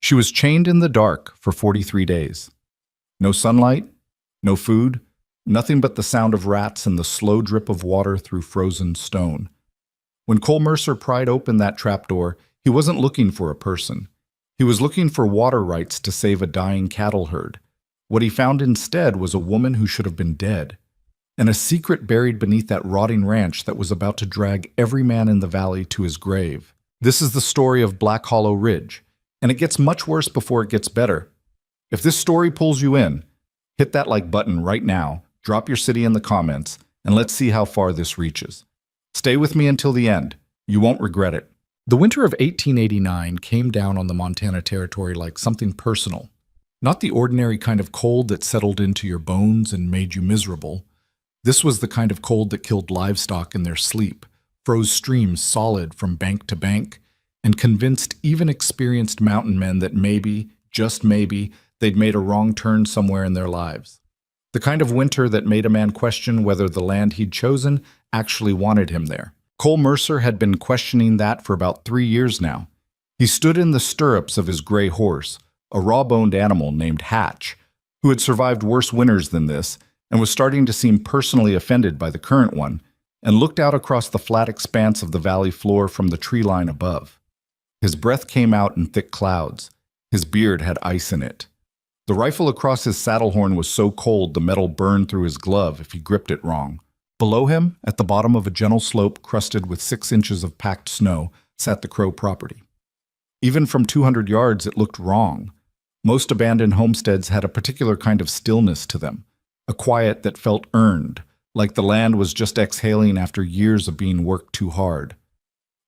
She was chained in the dark for 43 days. No sunlight, no food, nothing but the sound of rats and the slow drip of water through frozen stone. When Cole Mercer pried open that trapdoor, he wasn't looking for a person. He was looking for water rights to save a dying cattle herd. What he found instead was a woman who should have been dead, and a secret buried beneath that rotting ranch that was about to drag every man in the valley to his grave. This is the story of Black Hollow Ridge, and it gets much worse before it gets better. If this story pulls you in, hit that like button right now, drop your city in the comments, and let's see how far this reaches. Stay with me until the end. You won't regret it. The winter of 1889 came down on the Montana Territory like something personal. Not the ordinary kind of cold that settled into your bones and made you miserable. This was the kind of cold that killed livestock in their sleep, froze streams solid from bank to bank, and convinced even experienced mountain men that maybe, just maybe, they'd made a wrong turn somewhere in their lives. The kind of winter that made a man question whether the land he'd chosen actually wanted him there. Cole Mercer had been questioning that for about 3 years now. He stood in the stirrups of his gray horse, a raw-boned animal named Hatch, who had survived worse winters than this and was starting to seem personally offended by the current one, and looked out across the flat expanse of the valley floor from the tree line above. His breath came out in thick clouds. His beard had ice in it. The rifle across his saddle horn was so cold the metal burned through his glove if he gripped it wrong. Below him, at the bottom of a gentle slope crusted with 6 inches of packed snow, sat the Crow property. Even from 200 yards, it looked wrong. Most abandoned homesteads had a particular kind of stillness to them, a quiet that felt earned, like the land was just exhaling after years of being worked too hard.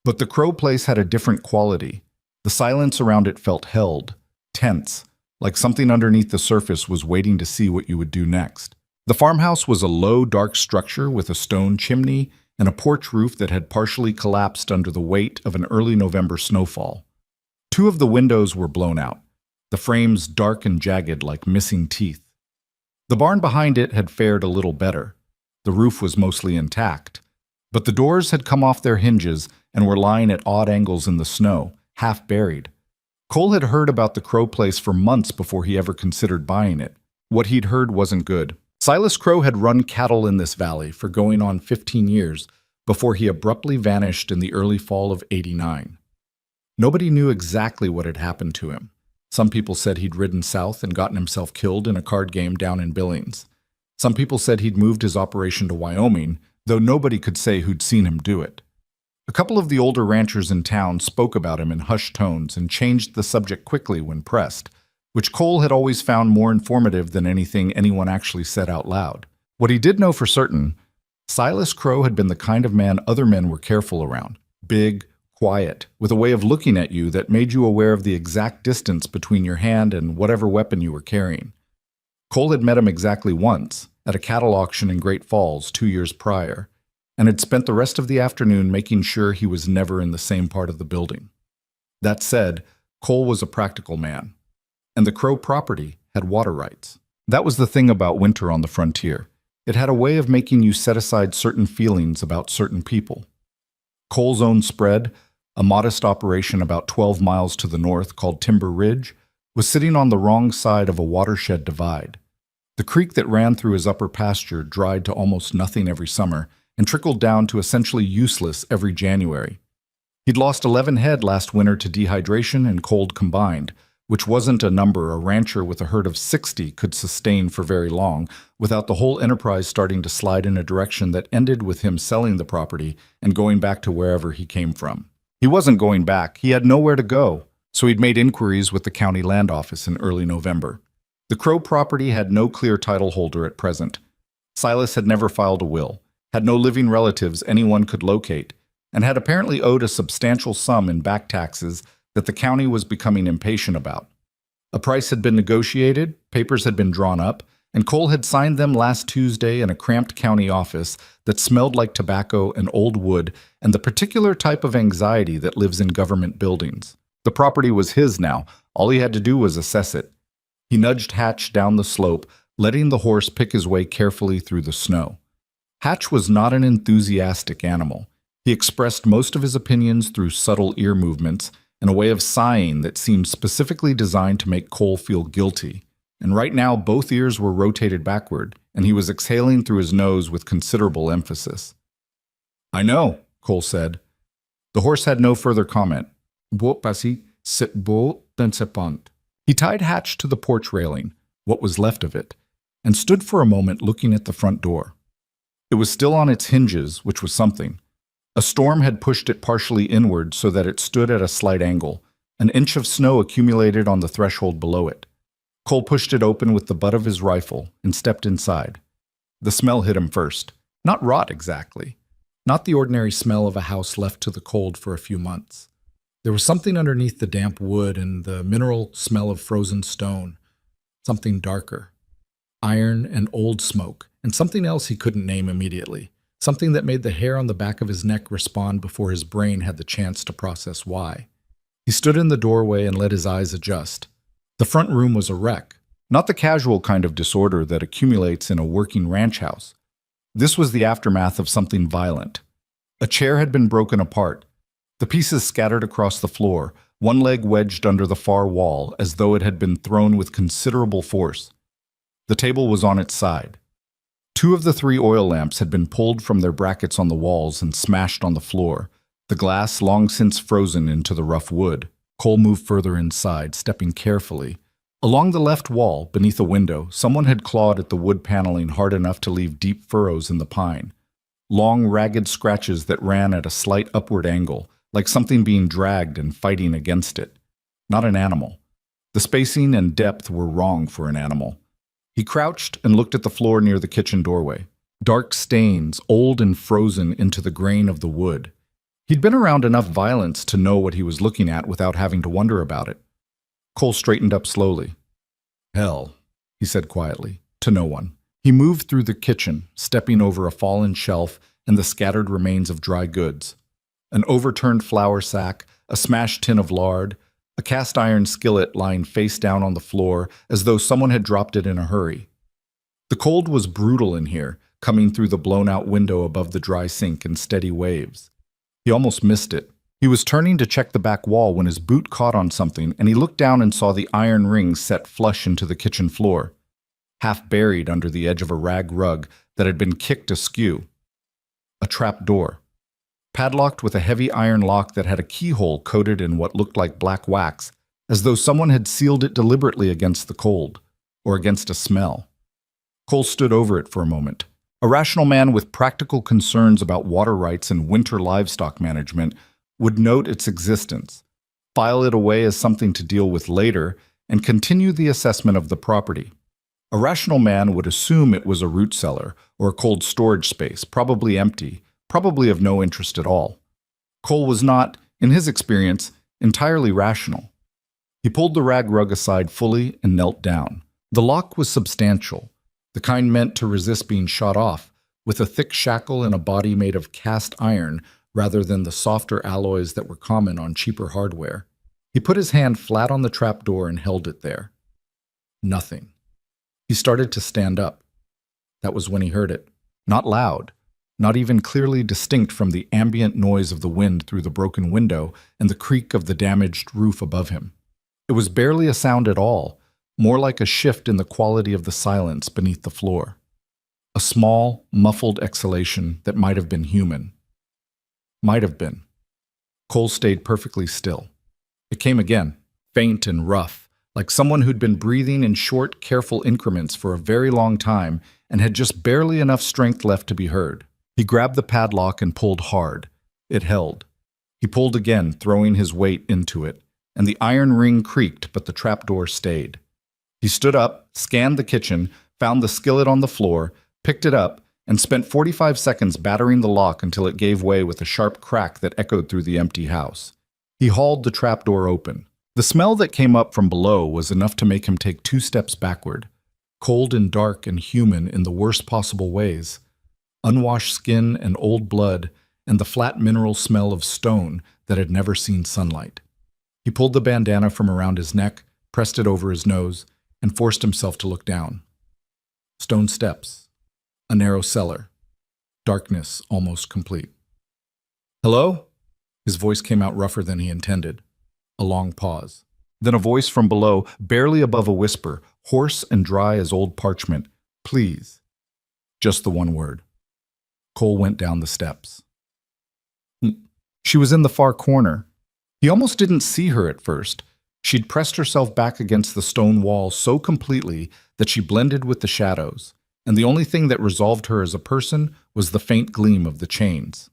But the Crow place had a different quality. The silence around it felt held, tense, like something underneath the surface was waiting to see what you would do next. The farmhouse was a low, dark structure with a stone chimney and a porch roof that had partially collapsed under the weight of an early November snowfall. 2 of the windows were blown out, the frames dark and jagged like missing teeth. The barn behind it had fared a little better. The roof was mostly intact, but the doors had come off their hinges and were lying at odd angles in the snow, half buried. Cole had heard about the Crow place for months before he ever considered buying it. What he'd heard wasn't good. Silas Crow had run cattle in this valley for going on 15 years before he abruptly vanished in the early fall of '89. Nobody knew exactly what had happened to him. Some people said he'd ridden south and gotten himself killed in a card game down in Billings. Some people said he'd moved his operation to Wyoming, though nobody could say who'd seen him do it. A couple of the older ranchers in town spoke about him in hushed tones and changed the subject quickly when pressed, which Cole had always found more informative than anything anyone actually said out loud. What he did know for certain, Silas Crow had been the kind of man other men were careful around. Big, quiet, with a way of looking at you that made you aware of the exact distance between your hand and whatever weapon you were carrying. Cole had met him exactly once, at a cattle auction in Great Falls 2 years prior, and had spent the rest of the afternoon making sure he was never in the same part of the building. That said, Cole was a practical man, and the Crow property had water rights. That was the thing about winter on the frontier. It had a way of making you set aside certain feelings about certain people. Cole's own spread, a modest operation about 12 miles to the north called Timber Ridge, was sitting on the wrong side of a watershed divide. The creek that ran through his upper pasture dried to almost nothing every summer and trickled down to essentially useless every January. He'd lost 11 head last winter to dehydration and cold combined, which wasn't a number a rancher with a herd of 60 could sustain for very long without the whole enterprise starting to slide in a direction that ended with him selling the property and going back to wherever he came from. He wasn't going back. He had nowhere to go, so he'd made inquiries with the county land office in early November. The Crow property had no clear title holder at present. Silas had never filed a will, had no living relatives anyone could locate, and had apparently owed a substantial sum in back taxes that the county was becoming impatient about. A price had been negotiated, papers had been drawn up, and Cole had signed them last Tuesday in a cramped county office that smelled like tobacco and old wood and the particular type of anxiety that lives in government buildings. The property was his now. All he had to do was assess it. He nudged Hatch down the slope, letting the horse pick his way carefully through the snow. Hatch was not an enthusiastic animal. He expressed most of his opinions through subtle ear movements, and a way of sighing that seemed specifically designed to make Cole feel guilty. And right now, both ears were rotated backward, and he was exhaling through his nose with considerable emphasis. "I know," Cole said. The horse had no further comment. "Beau passé, c'est beau dans ce pont." He tied Hatch to the porch railing, what was left of it, and stood for a moment looking at the front door. It was still on its hinges, which was something. A storm had pushed it partially inward so that it stood at a slight angle. An inch of snow accumulated on the threshold below it. Cole pushed it open with the butt of his rifle and stepped inside. The smell hit him first. Not rot exactly. Not the ordinary smell of a house left to the cold for a few months. There was something underneath the damp wood and the mineral smell of frozen stone. Something darker. Iron and old smoke, and something else he couldn't name immediately. Something that made the hair on the back of his neck respond before his brain had the chance to process why. He stood in the doorway and let his eyes adjust. The front room was a wreck. Not the casual kind of disorder that accumulates in a working ranch house. This was the aftermath of something violent. A chair had been broken apart. The pieces scattered across the floor, one leg wedged under the far wall as though it had been thrown with considerable force. The table was on its side. 2 of the 3 oil lamps had been pulled from their brackets on the walls and smashed on the floor, the glass long since frozen into the rough wood. Cole moved further inside, stepping carefully. Along the left wall, beneath a window, someone had clawed at the wood paneling hard enough to leave deep furrows in the pine. Long, ragged scratches that ran at a slight upward angle, like something being dragged and fighting against it. Not an animal. The spacing and depth were wrong for an animal. He crouched and looked at the floor near the kitchen doorway. Dark stains, old and frozen into the grain of the wood. He'd been around enough violence to know what he was looking at without having to wonder about it. Cole straightened up slowly. "Hell," he said quietly, to no one. He moved through the kitchen, stepping over a fallen shelf and the scattered remains of dry goods. An overturned flour sack, a smashed tin of lard, a cast iron skillet lying face down on the floor as though someone had dropped it in a hurry. The cold was brutal in here, coming through the blown-out window above the dry sink in steady waves. He almost missed it. He was turning to check the back wall when his boot caught on something, and he looked down and saw the iron ring set flush into the kitchen floor, half buried under the edge of a rag rug that had been kicked askew. A trap door. Padlocked with a heavy iron lock that had a keyhole coated in what looked like black wax, as though someone had sealed it deliberately against the cold, or against a smell. Cole stood over it for a moment. A rational man with practical concerns about water rights and winter livestock management would note its existence, file it away as something to deal with later, and continue the assessment of the property. A rational man would assume it was a root cellar or a cold storage space, probably empty, probably of no interest at all. Cole was not, in his experience, entirely rational. He pulled the rag rug aside fully and knelt down. The lock was substantial, the kind meant to resist being shot off, with a thick shackle and a body made of cast iron rather than the softer alloys that were common on cheaper hardware. He put his hand flat on the trap door and held it there. Nothing. He started to stand up. That was when he heard it. Not loud, not even clearly distinct from the ambient noise of the wind through the broken window and the creak of the damaged roof above him. It was barely a sound at all, more like a shift in the quality of the silence beneath the floor. A small, muffled exhalation that might have been human. Might have been. Cole stayed perfectly still. It came again, faint and rough, like someone who'd been breathing in short, careful increments for a very long time and had just barely enough strength left to be heard. He grabbed the padlock and pulled hard. It held. He pulled again, throwing his weight into it, and the iron ring creaked, but the trapdoor stayed. He stood up, scanned the kitchen, found the skillet on the floor, picked it up, and spent 45 seconds battering the lock until it gave way with a sharp crack that echoed through the empty house. He hauled the trapdoor open. The smell that came up from below was enough to make him take 2 steps backward, cold and dark and human in the worst possible ways. Unwashed skin and old blood, and the flat mineral smell of stone that had never seen sunlight. He pulled the bandana from around his neck, pressed it over his nose, and forced himself to look down. Stone steps. A narrow cellar. Darkness almost complete. "Hello?" His voice came out rougher than he intended. A long pause. Then a voice from below, barely above a whisper, hoarse and dry as old parchment. Please. Just the one word. Cole went down the steps. She was in the far corner. He almost didn't see her at first. She'd pressed herself back against the stone wall so completely that she blended with the shadows, and the only thing that resolved her as a person was the faint gleam of the chains.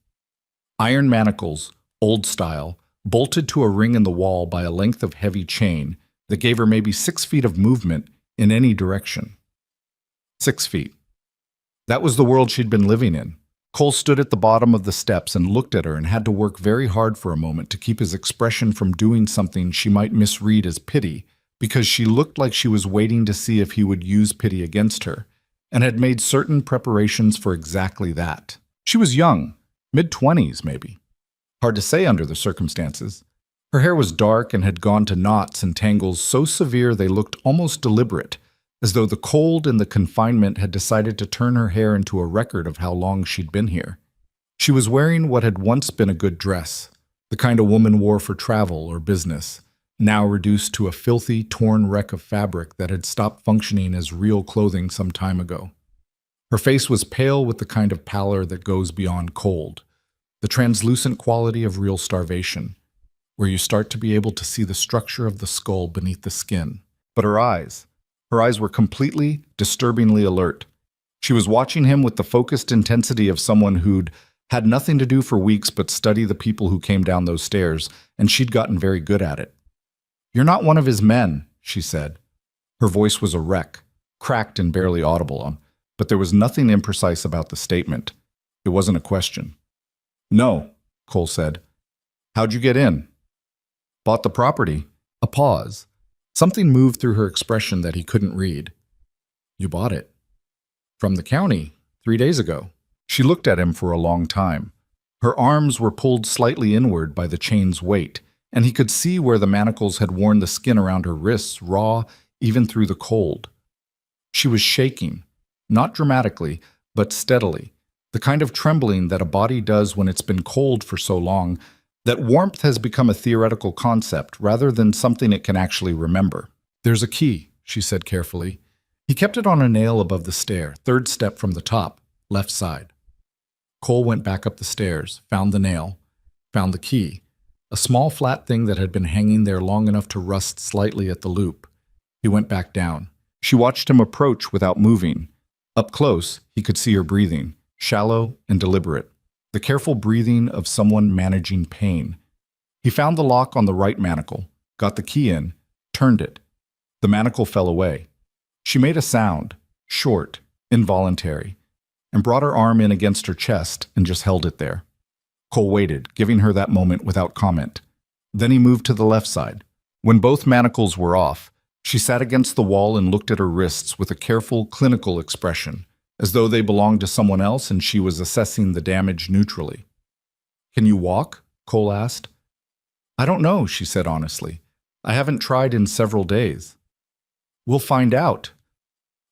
Iron manacles, old style, bolted to a ring in the wall by a length of heavy chain that gave her maybe 6 feet of movement in any direction. 6 feet. That was the world she'd been living in. Cole stood at the bottom of the steps and looked at her and had to work very hard for a moment to keep his expression from doing something she might misread as pity, because she looked like she was waiting to see if he would use pity against her, and had made certain preparations for exactly that. She was young, mid-20s maybe. Hard to say under the circumstances. Her hair was dark and had gone to knots and tangles so severe they looked almost deliberate, as though the cold and the confinement had decided to turn her hair into a record of how long she'd been here. She was wearing what had once been a good dress, the kind a woman wore for travel or business, now reduced to a filthy, torn wreck of fabric that had stopped functioning as real clothing some time ago. Her face was pale with the kind of pallor that goes beyond cold, the translucent quality of real starvation, where you start to be able to see the structure of the skull beneath the skin. But her eyes were completely, disturbingly alert. She was watching him with the focused intensity of someone who'd had nothing to do for weeks but study the people who came down those stairs, and she'd gotten very good at it. "You're not one of his men," she said. Her voice was a wreck, cracked and barely audible, but there was nothing imprecise about the statement. It wasn't a question. "No," Cole said. "How'd you get in?" "Bought the property." A pause. Something moved through her expression that he couldn't read. "You bought it?" "From the county, 3 days ago." She looked at him for a long time. Her arms were pulled slightly inward by the chain's weight, and he could see where the manacles had worn the skin around her wrists raw even through the cold. She was shaking, not dramatically, but steadily, the kind of trembling that a body does when it's been cold for so long that warmth has become a theoretical concept rather than something it can actually remember. "There's a key," she said carefully. He kept it on a nail above the stair, 3rd step from the top, left side. Cole went back up the stairs, found the nail, found the key, a small flat thing that had been hanging there long enough to rust slightly at the loop. He went back down. She watched him approach without moving. Up close, he could see her breathing, shallow and deliberate. The careful breathing of someone managing pain. He found the lock on the right manacle, got the key in, turned it. The manacle fell away. She made a sound, short, involuntary, and brought her arm in against her chest and just held it there. Cole waited, giving her that moment without comment. Then he moved to the left side. When both manacles were off, she sat against the wall and looked at her wrists with a careful, clinical expression, as though they belonged to someone else and she was assessing the damage neutrally. "Can you walk?" Cole asked. "I don't know," she said honestly. "I haven't tried in several days." "We'll find out."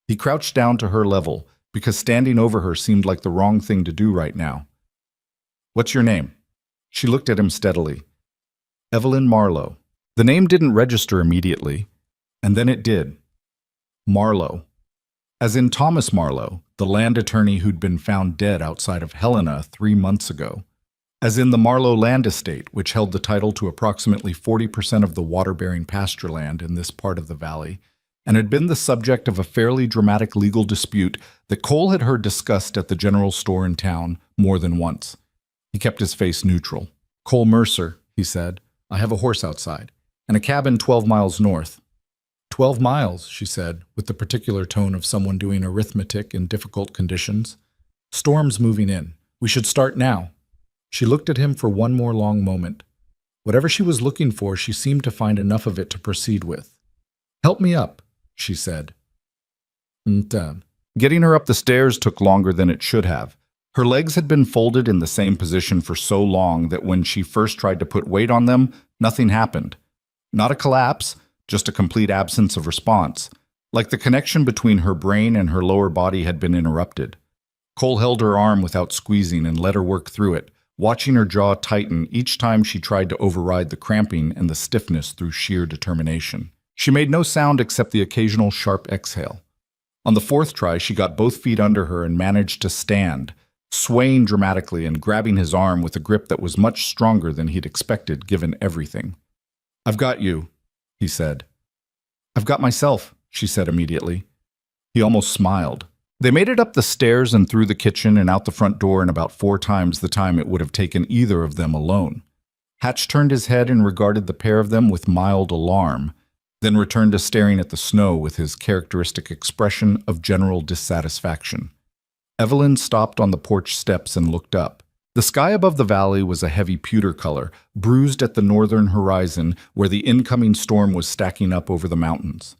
He crouched down to her level, because standing over her seemed like the wrong thing to do right now. "What's your name?" She looked at him steadily. "Evelyn Marlowe." The name didn't register immediately, and then it did. Marlowe. As in Thomas Marlowe, the land attorney who'd been found dead outside of Helena 3 months ago. As in the Marlowe land estate, which held the title to approximately 40% of the water-bearing pasture land in this part of the valley, and had been the subject of a fairly dramatic legal dispute that Cole had heard discussed at the general store in town more than once. He kept his face neutral. "Cole Mercer," he said. "I have a horse outside, and a cabin 12 miles north." 12 miles, she said, with the particular tone of someone doing arithmetic in difficult conditions. "Storm's moving in. We should start now." She looked at him for one more long moment. Whatever she was looking for, she seemed to find enough of it to proceed with. "Help me up," she said. Getting her up the stairs took longer than it should have. Her legs had been folded in the same position for so long that when she first tried to put weight on them, nothing happened. Not a collapse, just a complete absence of response, like the connection between her brain and her lower body had been interrupted. Cole held her arm without squeezing and let her work through it, watching her jaw tighten each time she tried to override the cramping and the stiffness through sheer determination. She made no sound except the occasional sharp exhale. On the fourth try, she got both feet under her and managed to stand, swaying dramatically and grabbing his arm with a grip that was much stronger than he'd expected given everything. "I've got you," he said. "I've got myself," she said immediately. He almost smiled. They made it up the stairs and through the kitchen and out the front door in about 4 times the time it would have taken either of them alone. Hatch turned his head and regarded the pair of them with mild alarm, then returned to staring at the snow with his characteristic expression of general dissatisfaction. Evelyn stopped on the porch steps and looked up. The sky above the valley was a heavy pewter color, bruised at the northern horizon where the incoming storm was stacking up over the mountains.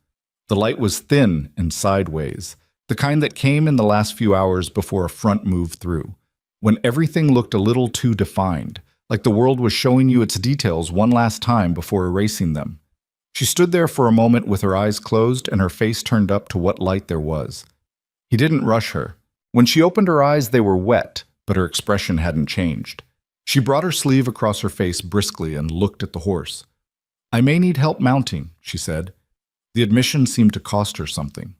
The light was thin and sideways, the kind that came in the last few hours before a front moved through, when everything looked a little too defined, like the world was showing you its details one last time before erasing them. She stood there for a moment with her eyes closed and her face turned up to what light there was. He didn't rush her. When she opened her eyes, they were wet, but her expression hadn't changed. She brought her sleeve across her face briskly and looked at the horse. "I may need help mounting," she said. The admission seemed to cost her something.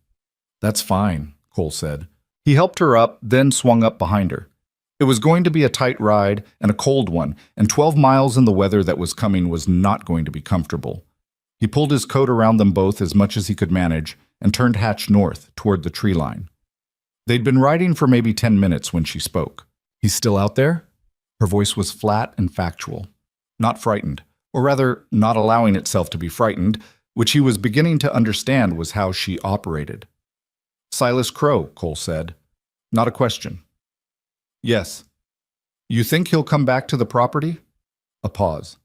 "That's fine," Cole said. He helped her up, then swung up behind her. It was going to be a tight ride and a cold one, and 12 miles in the weather that was coming was not going to be comfortable. He pulled his coat around them both as much as he could manage and turned Hatch north toward the tree line. They'd been riding for maybe 10 minutes when she spoke. "He's still out there?" Her voice was flat and factual. Not frightened, or rather, not allowing itself to be frightened, which he was beginning to understand was how she operated. "Silas Crow," Cole said. Not a question. "Yes." "You think he'll come back to the property?" A pause.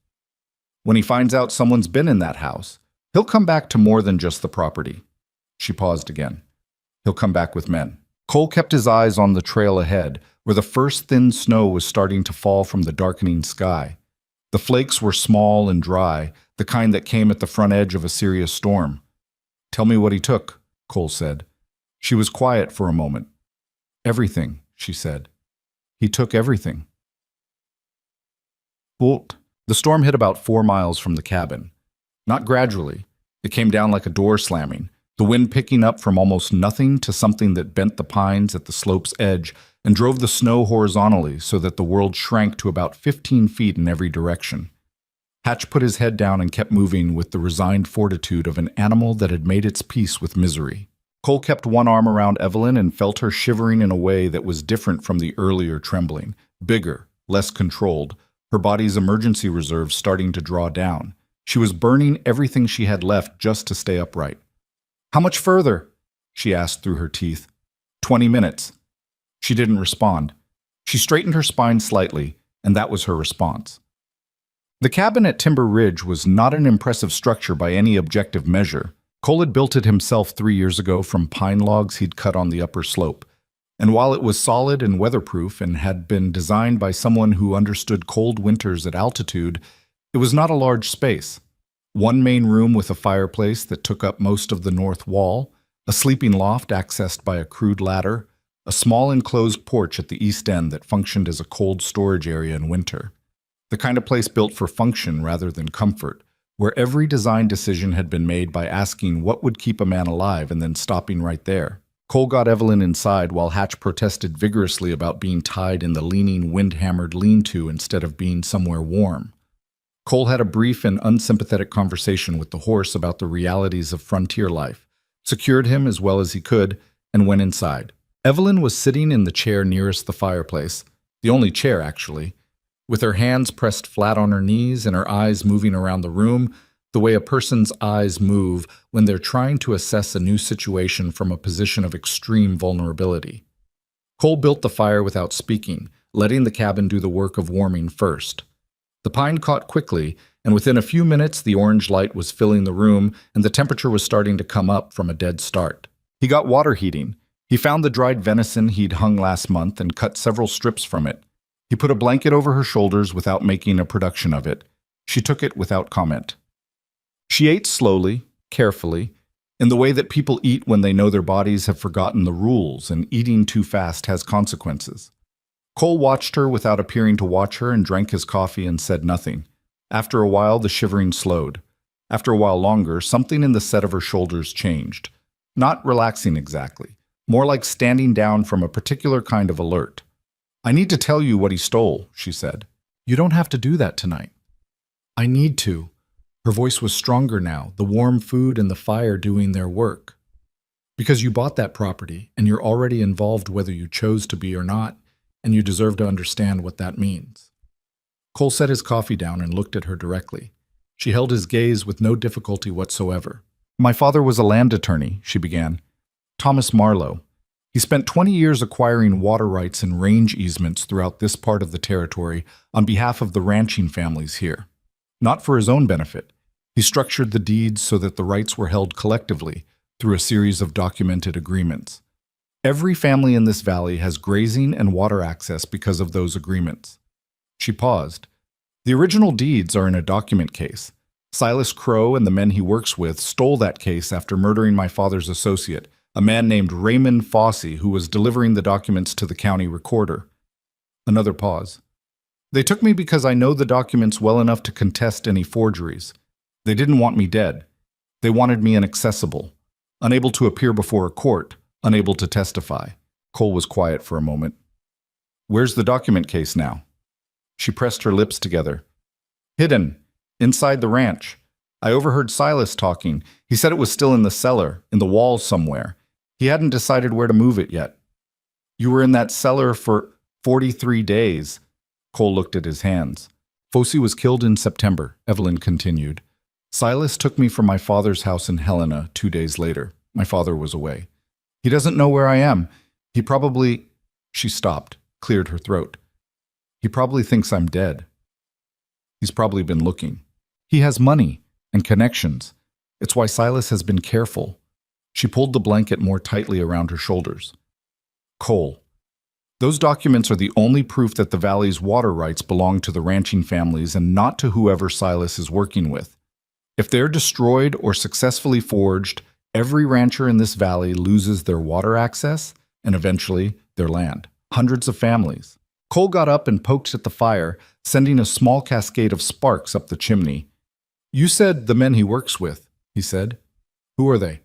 "When he finds out someone's been in that house, he'll come back to more than just the property." She paused again. "He'll come back with men." Cole kept his eyes on the trail ahead, where the first thin snow was starting to fall from the darkening sky. The flakes were small and dry, the kind that came at the front edge of a serious storm. "Tell me what he took," Cole said. She was quiet for a moment. "Everything," she said. "He took everything." Bolt. The storm hit about 4 miles from the cabin. Not gradually. It came down like a door slamming, the wind picking up from almost nothing to something that bent the pines at the slope's edge and drove the snow horizontally so that the world shrank to about 15 feet in every direction. Hatch put his head down and kept moving with the resigned fortitude of an animal that had made its peace with misery. Cole kept one arm around Evelyn and felt her shivering in a way that was different from the earlier trembling, bigger, less controlled, her body's emergency reserves starting to draw down. She was burning everything she had left just to stay upright. "How much further?" she asked through her teeth. 20 minutes. She didn't respond. She straightened her spine slightly, and that was her response. The cabin at Timber Ridge was not an impressive structure by any objective measure. Cole had built it himself 3 years ago from pine logs he'd cut on the upper slope. And while it was solid and weatherproof and had been designed by someone who understood cold winters at altitude, it was not a large space. One main room with a fireplace that took up most of the north wall, a sleeping loft accessed by a crude ladder, a small enclosed porch at the east end that functioned as a cold storage area in winter. The kind of place built for function rather than comfort, where every design decision had been made by asking what would keep a man alive and then stopping right there. Cole got Evelyn inside while Hatch protested vigorously about being tied in the leaning, wind-hammered lean-to instead of being somewhere warm. Cole had a brief and unsympathetic conversation with the horse about the realities of frontier life, secured him as well as he could, and went inside. Evelyn was sitting in the chair nearest the fireplace, the only chair actually, with her hands pressed flat on her knees and her eyes moving around the room the way a person's eyes move when they're trying to assess a new situation from a position of extreme vulnerability. Cole built the fire without speaking, letting the cabin do the work of warming first. The pine caught quickly, and within a few minutes the orange light was filling the room and the temperature was starting to come up from a dead start. He got water heating. He found the dried venison he'd hung last month and cut several strips from it. He put a blanket over her shoulders without making a production of it. She took it without comment. She ate slowly, carefully, in the way that people eat when they know their bodies have forgotten the rules and eating too fast has consequences. Cole watched her without appearing to watch her and drank his coffee and said nothing. After a while, the shivering slowed. After a while longer, something in the set of her shoulders changed. Not relaxing exactly, more like standing down from a particular kind of alert. "I need to tell you what he stole," she said. "You don't have to do that tonight." "I need to." Her voice was stronger now, the warm food and the fire doing their work. "Because you bought that property, and you're already involved whether you chose to be or not, and you deserve to understand what that means." Cole set his coffee down and looked at her directly. She held his gaze with no difficulty whatsoever. "My father was a land attorney," she began. "Thomas Marlowe. He spent 20 years acquiring water rights and range easements throughout this part of the territory on behalf of the ranching families here. Not for his own benefit. He structured the deeds so that the rights were held collectively through a series of documented agreements. Every family in this valley has grazing and water access because of those agreements." She paused. "The original deeds are in a document case. Silas Crow and the men he works with stole that case after murdering my father's associate, a man named Raymond Fossey, who was delivering the documents to the county recorder." Another pause. "They took me because I know the documents well enough to contest any forgeries. They didn't want me dead. They wanted me inaccessible, unable to appear before a court, unable to testify." Cole was quiet for a moment. "Where's the document case now?" She pressed her lips together. "Hidden. Inside the ranch. I overheard Silas talking. He said it was still in the cellar, in the walls somewhere. He hadn't decided where to move it yet." "You were in that cellar for 43 days. Cole looked at his hands. "Fossey was killed in September," Evelyn continued. "Silas took me from my father's house in Helena 2 days later. My father was away. He doesn't know where I am. He probably—" She stopped, cleared her throat. "He probably thinks I'm dead. He's probably been looking. He has money and connections. It's why Silas has been careful." She pulled the blanket more tightly around her shoulders. "Cole, those documents are the only proof that the valley's water rights belong to the ranching families and not to whoever Silas is working with. If they're destroyed or successfully forged, every rancher in this valley loses their water access and eventually their land. Hundreds of families." Cole got up and poked at the fire, sending a small cascade of sparks up the chimney. "You said the men he works with," he said. "Who are they?"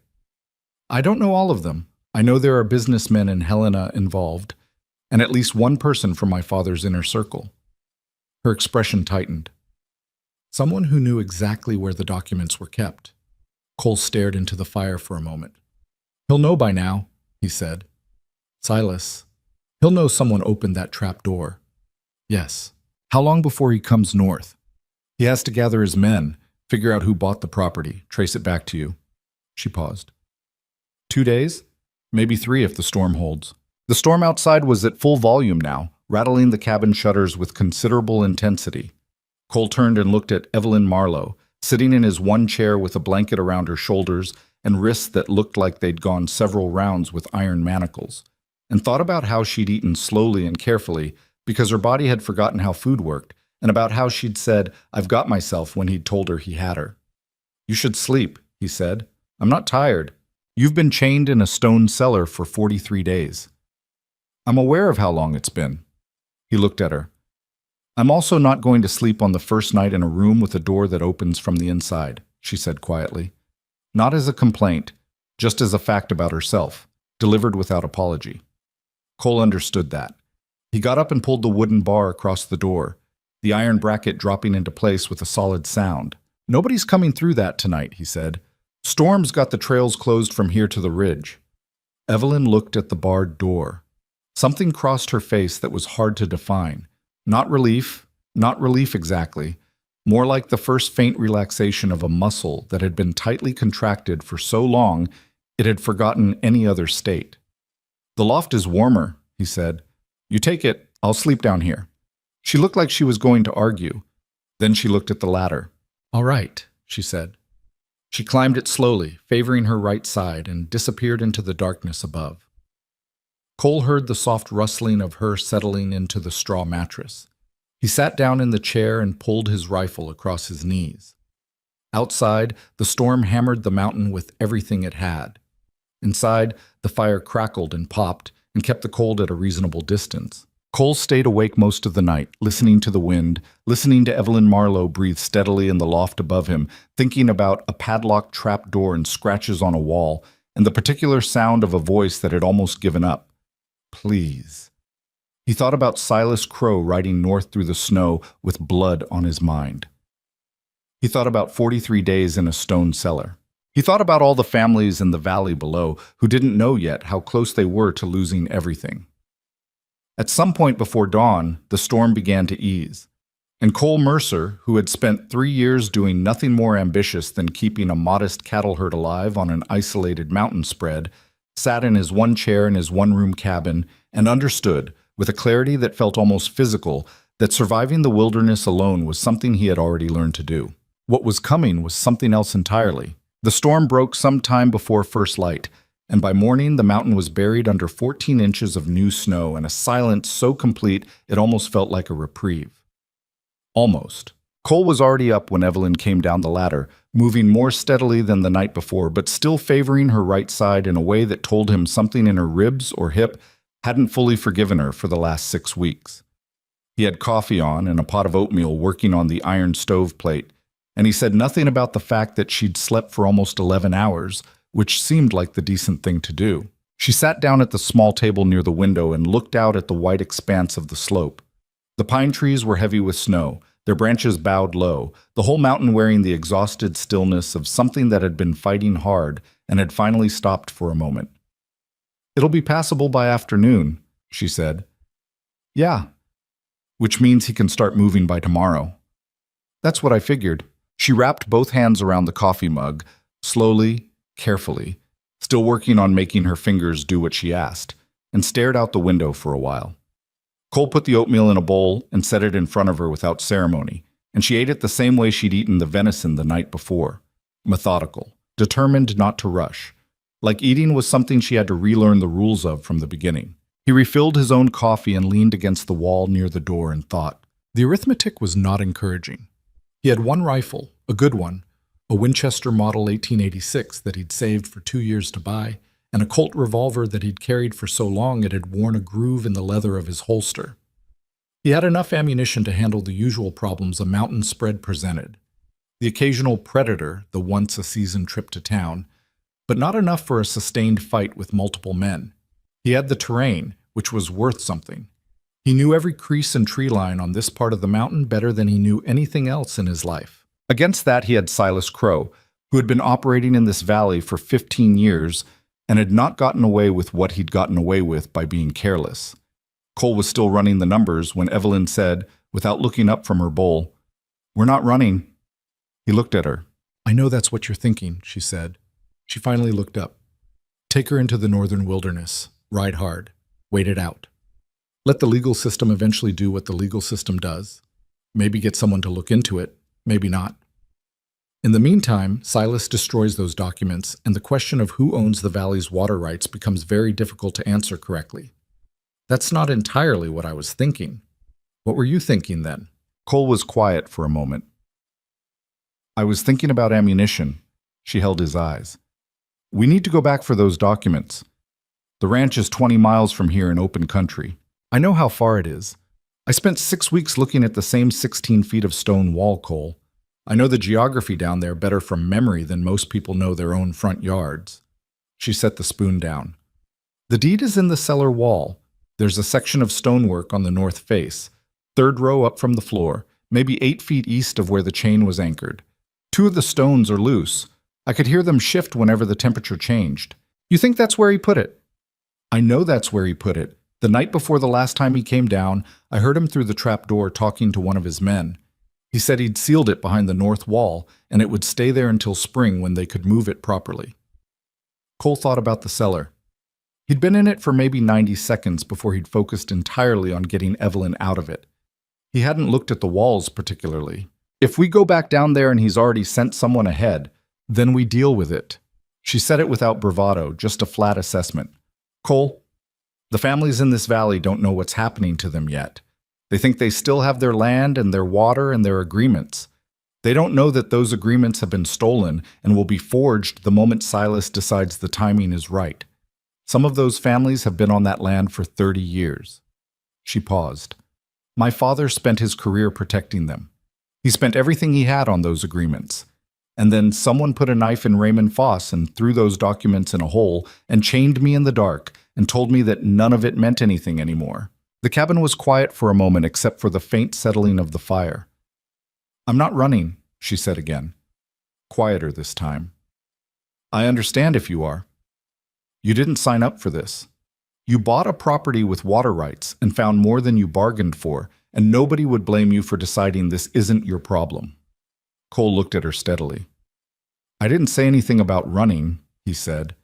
"I don't know all of them. I know there are businessmen in Helena involved, and at least one person from my father's inner circle." Her expression tightened. "Someone who knew exactly where the documents were kept." Cole stared into the fire for a moment. "He'll know by now," he said. "Silas. He'll know someone opened that trap door." "Yes. How long before he comes north?" "He has to gather his men, figure out who bought the property, trace it back to you." She paused. 2 days? Maybe 3 if the storm holds." The storm outside was at full volume now, rattling the cabin shutters with considerable intensity. Cole turned and looked at Evelyn Marlowe, sitting in his one chair with a blanket around her shoulders and wrists that looked like they'd gone several rounds with iron manacles, and thought about how she'd eaten slowly and carefully because her body had forgotten how food worked, and about how she'd said, "I've got myself," when he'd told her he had her. "You should sleep," he said. "I'm not tired. You've been chained in a stone cellar for 43 days. I'm aware of how long it's been." He looked at her. "I'm also not going to sleep on the first night in a room with a door that opens from the inside," she said quietly. Not as a complaint, just as a fact about herself, delivered without apology. Cole understood that. He got up and pulled the wooden bar across the door, the iron bracket dropping into place with a solid sound. "Nobody's coming through that tonight," he said. "Storm's got the trails closed from here to the ridge." Evelyn looked at the barred door. Something crossed her face that was hard to define. Not relief exactly, more like the first faint relaxation of a muscle that had been tightly contracted for so long it had forgotten any other state. "The loft is warmer," he said. "You take it, I'll sleep down here." She looked like she was going to argue. Then she looked at the ladder. "All right," she said. She climbed it slowly, favoring her right side, and disappeared into the darkness above. Cole heard the soft rustling of her settling into the straw mattress. He sat down in the chair and pulled his rifle across his knees. Outside, the storm hammered the mountain with everything it had. Inside, the fire crackled and popped and kept the cold at a reasonable distance. Cole stayed awake most of the night, listening to the wind, listening to Evelyn Marlowe breathe steadily in the loft above him, thinking about a padlocked trap door and scratches on a wall, and the particular sound of a voice that had almost given up. Please. He thought about Silas Crow riding north through the snow with blood on his mind. He thought about 43 days in a stone cellar. He thought about all the families in the valley below who didn't know yet how close they were to losing everything. At some point before dawn, the storm began to ease, and Cole Mercer, who had spent 3 years doing nothing more ambitious than keeping a modest cattle herd alive on an isolated mountain spread, sat in his one chair in his one-room cabin and understood, with a clarity that felt almost physical, that surviving the wilderness alone was something he had already learned to do. What was coming was something else entirely. The storm broke some time before first light, and by morning the mountain was buried under 14 inches of new snow and a silence so complete it almost felt like a reprieve. Almost. Cole was already up when Evelyn came down the ladder, moving more steadily than the night before, but still favoring her right side in a way that told him something in her ribs or hip hadn't fully forgiven her for the last 6 weeks. He had coffee on and a pot of oatmeal working on the iron stove plate, and he said nothing about the fact that she'd slept for almost 11 hours, which seemed like the decent thing to do. She sat down at the small table near the window and looked out at the white expanse of the slope. The pine trees were heavy with snow, their branches bowed low, the whole mountain wearing the exhausted stillness of something that had been fighting hard and had finally stopped for a moment. "It'll be passable by afternoon," she said. "Yeah, which means he can start moving by tomorrow." "That's what I figured." She wrapped both hands around the coffee mug, slowly, carefully, still working on making her fingers do what she asked, and stared out the window for a while. Cole put the oatmeal in a bowl and set it in front of her without ceremony, and she ate it the same way she'd eaten the venison the night before, methodical, determined not to rush. Like eating was something she had to relearn the rules of from the beginning. He refilled his own coffee and leaned against the wall near the door and thought. The arithmetic was not encouraging. He had one rifle, a good one, a Winchester Model 1886 that he'd saved for 2 years to buy, and a Colt revolver that he'd carried for so long it had worn a groove in the leather of his holster. He had enough ammunition to handle the usual problems a mountain spread presented. The occasional predator, the once-a-season trip to town, but not enough for a sustained fight with multiple men. He had the terrain, which was worth something. He knew every crease and tree line on this part of the mountain better than he knew anything else in his life. Against that he had Silas Crow, who had been operating in this valley for 15 years and had not gotten away with what he'd gotten away with by being careless. Cole was still running the numbers when Evelyn said, without looking up from her bowl, "We're not running." He looked at her. "I know that's what you're thinking," she said. She finally looked up. "Take her into the northern wilderness. Ride hard. Wait it out. Let the legal system eventually do what the legal system does. Maybe get someone to look into it. Maybe not. In the meantime, Silas destroys those documents, and the question of who owns the valley's water rights becomes very difficult to answer correctly." "That's not entirely what I was thinking." "What were you thinking then?" Cole was quiet for a moment. "I was thinking about ammunition." She held his eyes. "We need to go back for those documents. The ranch is 20 miles from here in open country. I know how far it is. I spent 6 weeks looking at the same 16 feet of stone wall, Cole. I know the geography down there better from memory than most people know their own front yards." She set the spoon down. "The deed is in the cellar wall. There's a section of stonework on the north face, 3rd row up from the floor, maybe 8 feet east of where the chain was anchored. 2 of the stones are loose. I could hear them shift whenever the temperature changed. You think that's where he put it?" "I know that's where he put it. The night before the last time he came down, I heard him through the trap door talking to one of his men. He said he'd sealed it behind the north wall, and it would stay there until spring when they could move it properly." Cole thought about the cellar. He'd been in it for maybe 90 seconds before he'd focused entirely on getting Evelyn out of it. He hadn't looked at the walls particularly. "If we go back down there and he's already sent someone ahead, then we deal with it." She said it without bravado, just a flat assessment. "Cole, the families in this valley don't know what's happening to them yet. They think they still have their land and their water and their agreements. They don't know that those agreements have been stolen and will be forged the moment Silas decides the timing is right. Some of those families have been on that land for 30 years. She paused. My father spent his career protecting them. He spent everything he had on those agreements. And then someone put a knife in Raymond Foss and threw those documents in a hole and chained me in the dark and told me that none of it meant anything anymore. The cabin was quiet for a moment except for the faint settling of the fire. I'm not running, she said again. Quieter this time. I understand if you are. You didn't sign up for this. You bought a property with water rights and found more than you bargained for, and nobody would blame you for deciding this isn't your problem. Cole looked at her steadily. I didn't say anything about running, he said.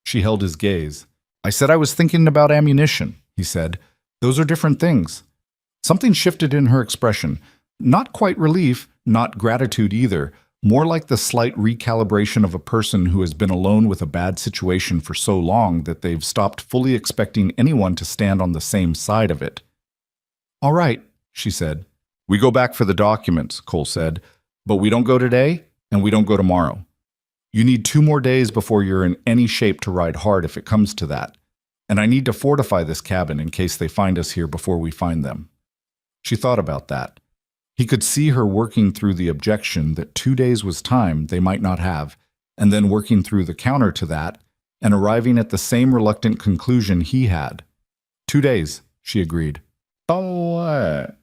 She held his gaze. I said I was thinking about ammunition, he said. Those are different things. Something shifted in her expression. Not quite relief, not gratitude either, more like the slight recalibration of a person who has been alone with a bad situation for so long that they've stopped fully expecting anyone to stand on the same side of it. All right, she said. We go back for the documents, Cole said, but we don't go today and we don't go tomorrow. You need 2 more days before you're in any shape to ride hard if it comes to that. And I need to fortify this cabin in case they find us here before we find them. She thought about that. He could see her working through the objection that 2 days was time they might not have, and then working through the counter to that, and arriving at the same reluctant conclusion he had. 2 days, she agreed. Oh, what?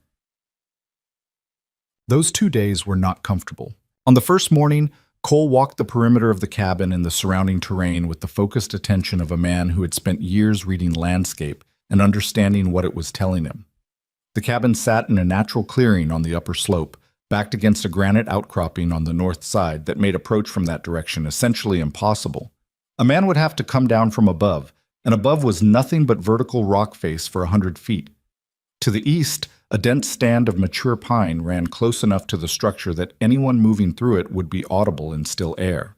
Those 2 days were not comfortable. On the first morning, Cole walked the perimeter of the cabin and the surrounding terrain with the focused attention of a man who had spent years reading landscape and understanding what it was telling him. The cabin sat in a natural clearing on the upper slope, backed against a granite outcropping on the north side that made approach from that direction essentially impossible. A man would have to come down from above, and above was nothing but vertical rock face for 100 feet. To the east, a dense stand of mature pine ran close enough to the structure that anyone moving through it would be audible in still air.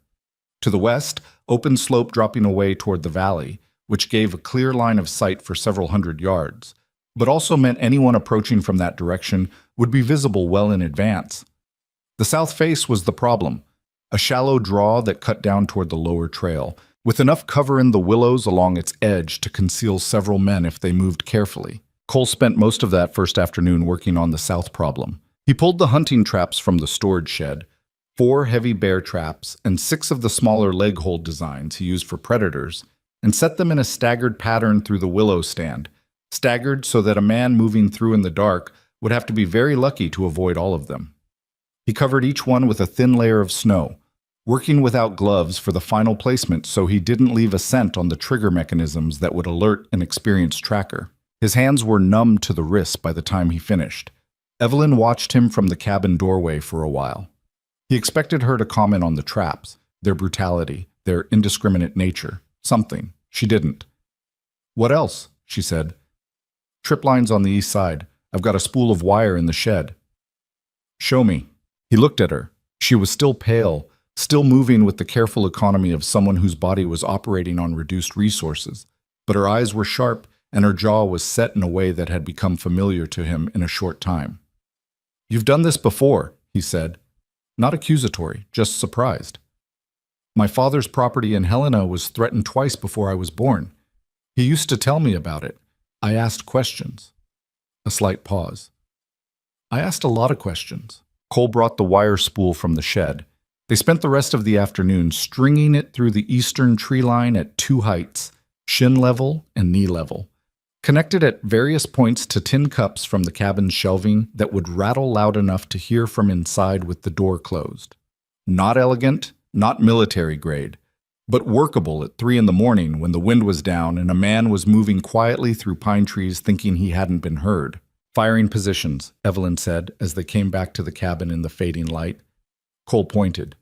To the west, open slope dropping away toward the valley, which gave a clear line of sight for several hundred yards, but also meant anyone approaching from that direction would be visible well in advance. The south face was the problem, a shallow draw that cut down toward the lower trail, with enough cover in the willows along its edge to conceal several men if they moved carefully. Cole spent most of that first afternoon working on the south problem. He pulled the hunting traps from the storage shed, 4 heavy bear traps and 6 of the smaller leg hold designs he used for predators, and set them in a staggered pattern through the willow stand, staggered so that a man moving through in the dark would have to be very lucky to avoid all of them. He covered each one with a thin layer of snow, working without gloves for the final placement so he didn't leave a scent on the trigger mechanisms that would alert an experienced tracker. His hands were numb to the wrists by the time he finished. Evelyn watched him from the cabin doorway for a while. He expected her to comment on the traps, their brutality, their indiscriminate nature, something. She didn't. What else? She said. Trip lines on the east side. I've got a spool of wire in the shed. Show me. He looked at her. She was still pale, still moving with the careful economy of someone whose body was operating on reduced resources, but her eyes were sharp and her jaw was set in a way that had become familiar to him in a short time. You've done this before, he said. Not accusatory, just surprised. My father's property in Helena was threatened twice before I was born. He used to tell me about it. I asked questions. A slight pause. I asked a lot of questions. Cole brought the wire spool from the shed. They spent the rest of the afternoon stringing it through the eastern tree line at 2 heights, shin level and knee level, connected at various points to tin cups from the cabin's shelving that would rattle loud enough to hear from inside with the door closed. Not elegant, not military grade, but workable at 3 a.m. when the wind was down and a man was moving quietly through pine trees thinking he hadn't been heard. Firing positions, Evelyn said as they came back to the cabin in the fading light. Cole pointed.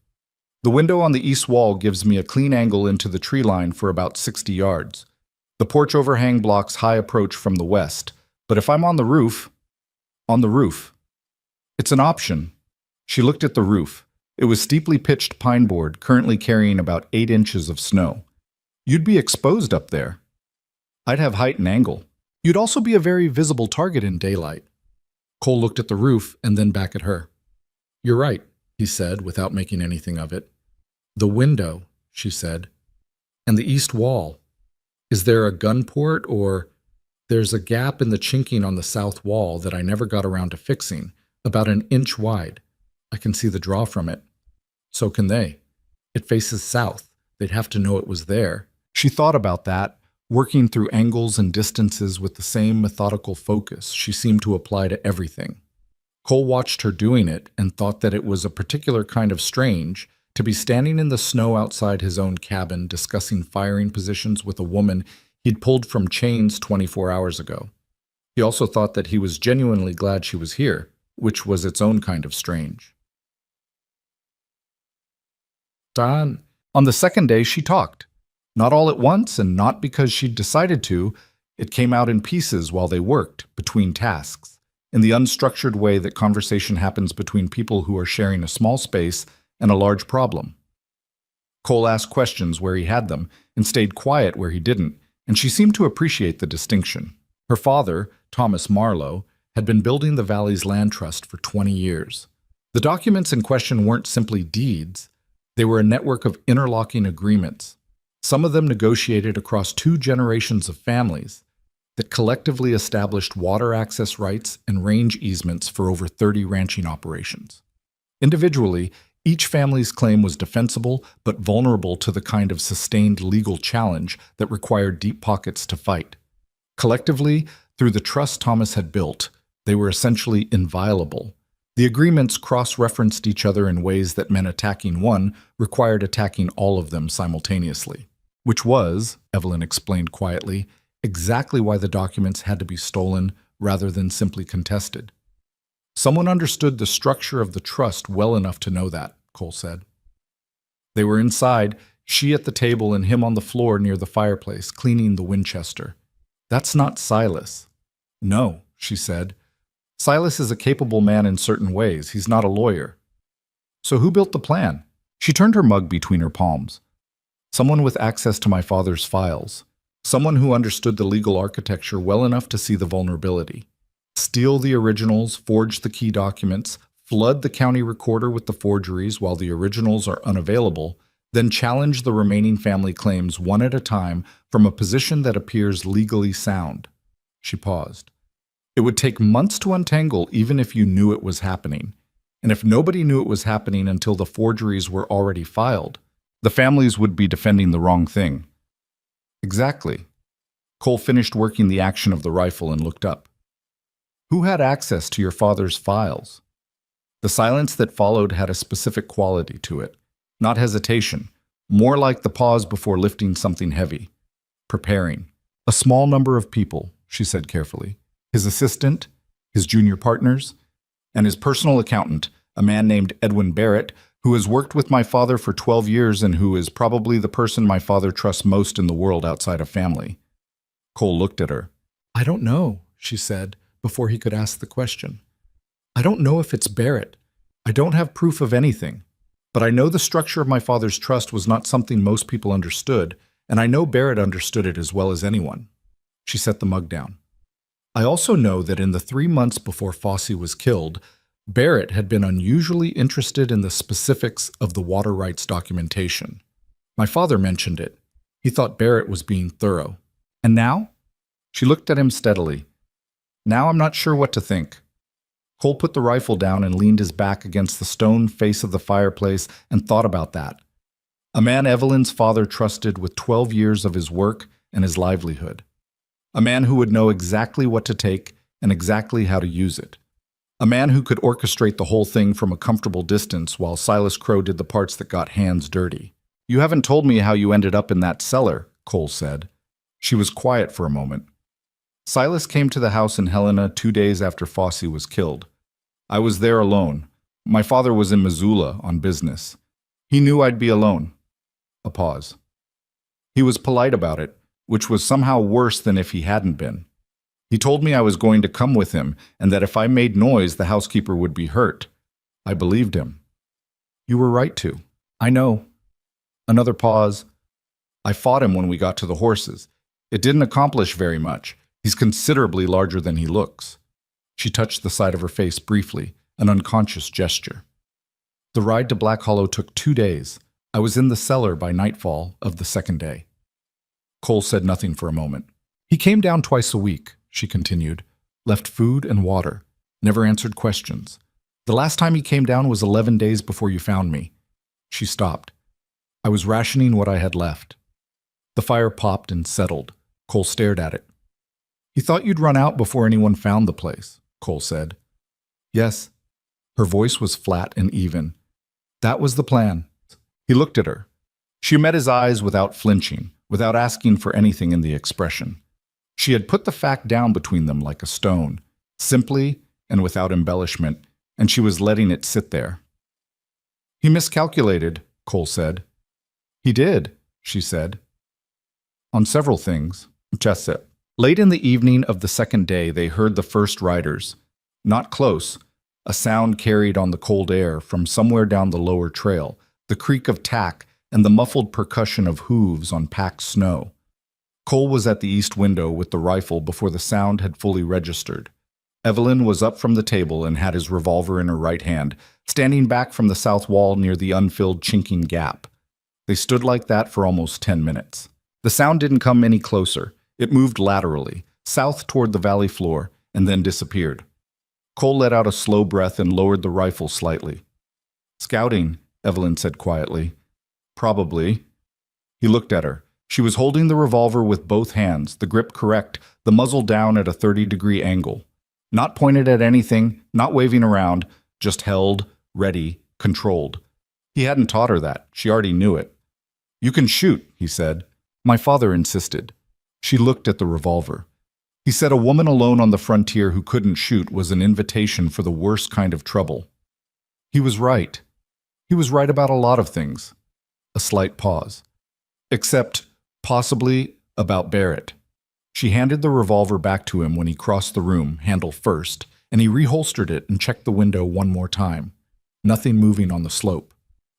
The window on the east wall gives me a clean angle into the tree line for about 60 yards. The porch overhang blocks high approach from the west, but if I'm on the roof. It's an option. She looked at the roof. It was steeply pitched pine board, currently carrying about 8 inches of snow. You'd be exposed up there. I'd have height and angle. You'd also be a very visible target in daylight. Cole looked at the roof and then back at her. You're right, he said without making anything of it. The window, she said. And the east wall. Is there a gun port or... There's a gap in the chinking on the south wall that I never got around to fixing, about an inch wide. I can see the draw from it. So can they. It faces south. They'd have to know it was there. She thought about that, working through angles and distances with the same methodical focus she seemed to apply to everything. Cole watched her doing it and thought that it was a particular kind of strange to be standing in the snow outside his own cabin discussing firing positions with a woman he'd pulled from chains 24 hours ago. He also thought that he was genuinely glad she was here, which was its own kind of strange. On the second day, she talked. Not all at once, and not because she'd decided to. It came out in pieces while they worked, between tasks, in the unstructured way that conversation happens between people who are sharing a small space and a large problem. Cole asked questions where he had them, and stayed quiet where he didn't, and she seemed to appreciate the distinction. Her father, Thomas Marlowe, had been building the Valley's land trust for 20 years. The documents in question weren't simply deeds. They were a network of interlocking agreements, some of them negotiated across 2 generations of families, that collectively established water access rights and range easements for over 30 ranching operations. Individually, each family's claim was defensible but vulnerable to the kind of sustained legal challenge that required deep pockets to fight. Collectively, through the trust Thomas had built, they were essentially inviolable. The agreements cross-referenced each other in ways that meant attacking one required attacking all of them simultaneously. Which was, Evelyn explained quietly, exactly why the documents had to be stolen rather than simply contested. Someone understood the structure of the trust well enough to know that, Cole said. They were inside, she at the table and him on the floor near the fireplace, cleaning the Winchester. That's not Silas. No, she said. Silas is a capable man in certain ways. He's not a lawyer. So who built the plan? She turned her mug between her palms. Someone with access to my father's files. Someone who understood the legal architecture well enough to see the vulnerability. Steal the originals, forge the key documents, flood the county recorder with the forgeries while the originals are unavailable, then challenge the remaining family claims one at a time from a position that appears legally sound. She paused. It would take months to untangle even if you knew it was happening. And if nobody knew it was happening until the forgeries were already filed, the families would be defending the wrong thing. Exactly. Cole finished working the action of the rifle and looked up. Who had access to your father's files? The silence that followed had a specific quality to it. Not hesitation, more like the pause before lifting something heavy. Preparing. A small number of people, she said carefully. His assistant, his junior partners, and his personal accountant, a man named Edwin Barrett, who has worked with my father for 12 years and who is probably the person my father trusts most in the world outside of family. Cole looked at her. I don't know, she said, before he could ask the question. I don't know if it's Barrett. I don't have proof of anything. But I know the structure of my father's trust was not something most people understood, and I know Barrett understood it as well as anyone. She set the mug down. I also know that in the 3 months before Fossey was killed, Barrett had been unusually interested in the specifics of the water rights documentation. My father mentioned it. He thought Barrett was being thorough. And now? She looked at him steadily. Now I'm not sure what to think. Cole put the rifle down and leaned his back against the stone face of the fireplace and thought about that. A man Evelyn's father trusted with 12 years of his work and his livelihood. A man who would know exactly what to take and exactly how to use it. A man who could orchestrate the whole thing from a comfortable distance while Silas Crow did the parts that got hands dirty. You haven't told me how you ended up in that cellar, Cole said. She was quiet for a moment. Silas came to the house in Helena 2 days after Fossey was killed. I was there alone. My father was in Missoula on business. He knew I'd be alone. A pause. He was polite about it, which was somehow worse than if he hadn't been. He told me I was going to come with him and that if I made noise, the housekeeper would be hurt. I believed him. You were right to. I know. Another pause. I fought him when we got to the horses. It didn't accomplish very much. He's considerably larger than he looks. She touched the side of her face briefly, an unconscious gesture. The ride to Black Hollow took 2 days. I was in the cellar by nightfall of the second day. Cole said nothing for a moment. He came down twice a week, she continued. Left food and water. Never answered questions. The last time he came down was 11 days before you found me. She stopped. I was rationing what I had left. The fire popped and settled. Cole stared at it. He thought you'd run out before anyone found the place, Cole said. Yes. Her voice was flat and even. That was the plan. He looked at her. She met his eyes without flinching, without asking for anything in the expression. She had put the fact down between them like a stone, simply and without embellishment, and she was letting it sit there. He miscalculated, Cole said. He did, she said. On several things. Just it. Late in the evening of the second day, they heard the first riders. Not close. A sound carried on the cold air from somewhere down the lower trail, the creak of tack and the muffled percussion of hooves on packed snow. Cole was at the east window with the rifle before the sound had fully registered. Evelyn was up from the table and had his revolver in her right hand, standing back from the south wall near the unfilled chinking gap. They stood like that for almost 10 minutes. The sound didn't come any closer. It moved laterally, south toward the valley floor, and then disappeared. Cole let out a slow breath and lowered the rifle slightly. Scouting, Evelyn said quietly. Probably. He looked at her. She was holding the revolver with both hands, the grip correct, the muzzle down at a 30-degree angle. Not pointed at anything, not waving around, just held, ready, controlled. He hadn't taught her that. She already knew it. You can shoot, he said. My father insisted. She looked at the revolver. He said a woman alone on the frontier who couldn't shoot was an invitation for the worst kind of trouble. He was right. He was right about a lot of things. A slight pause. Except, possibly, about Barrett. She handed the revolver back to him when he crossed the room, handle first, and he reholstered it and checked the window one more time. Nothing moving on the slope.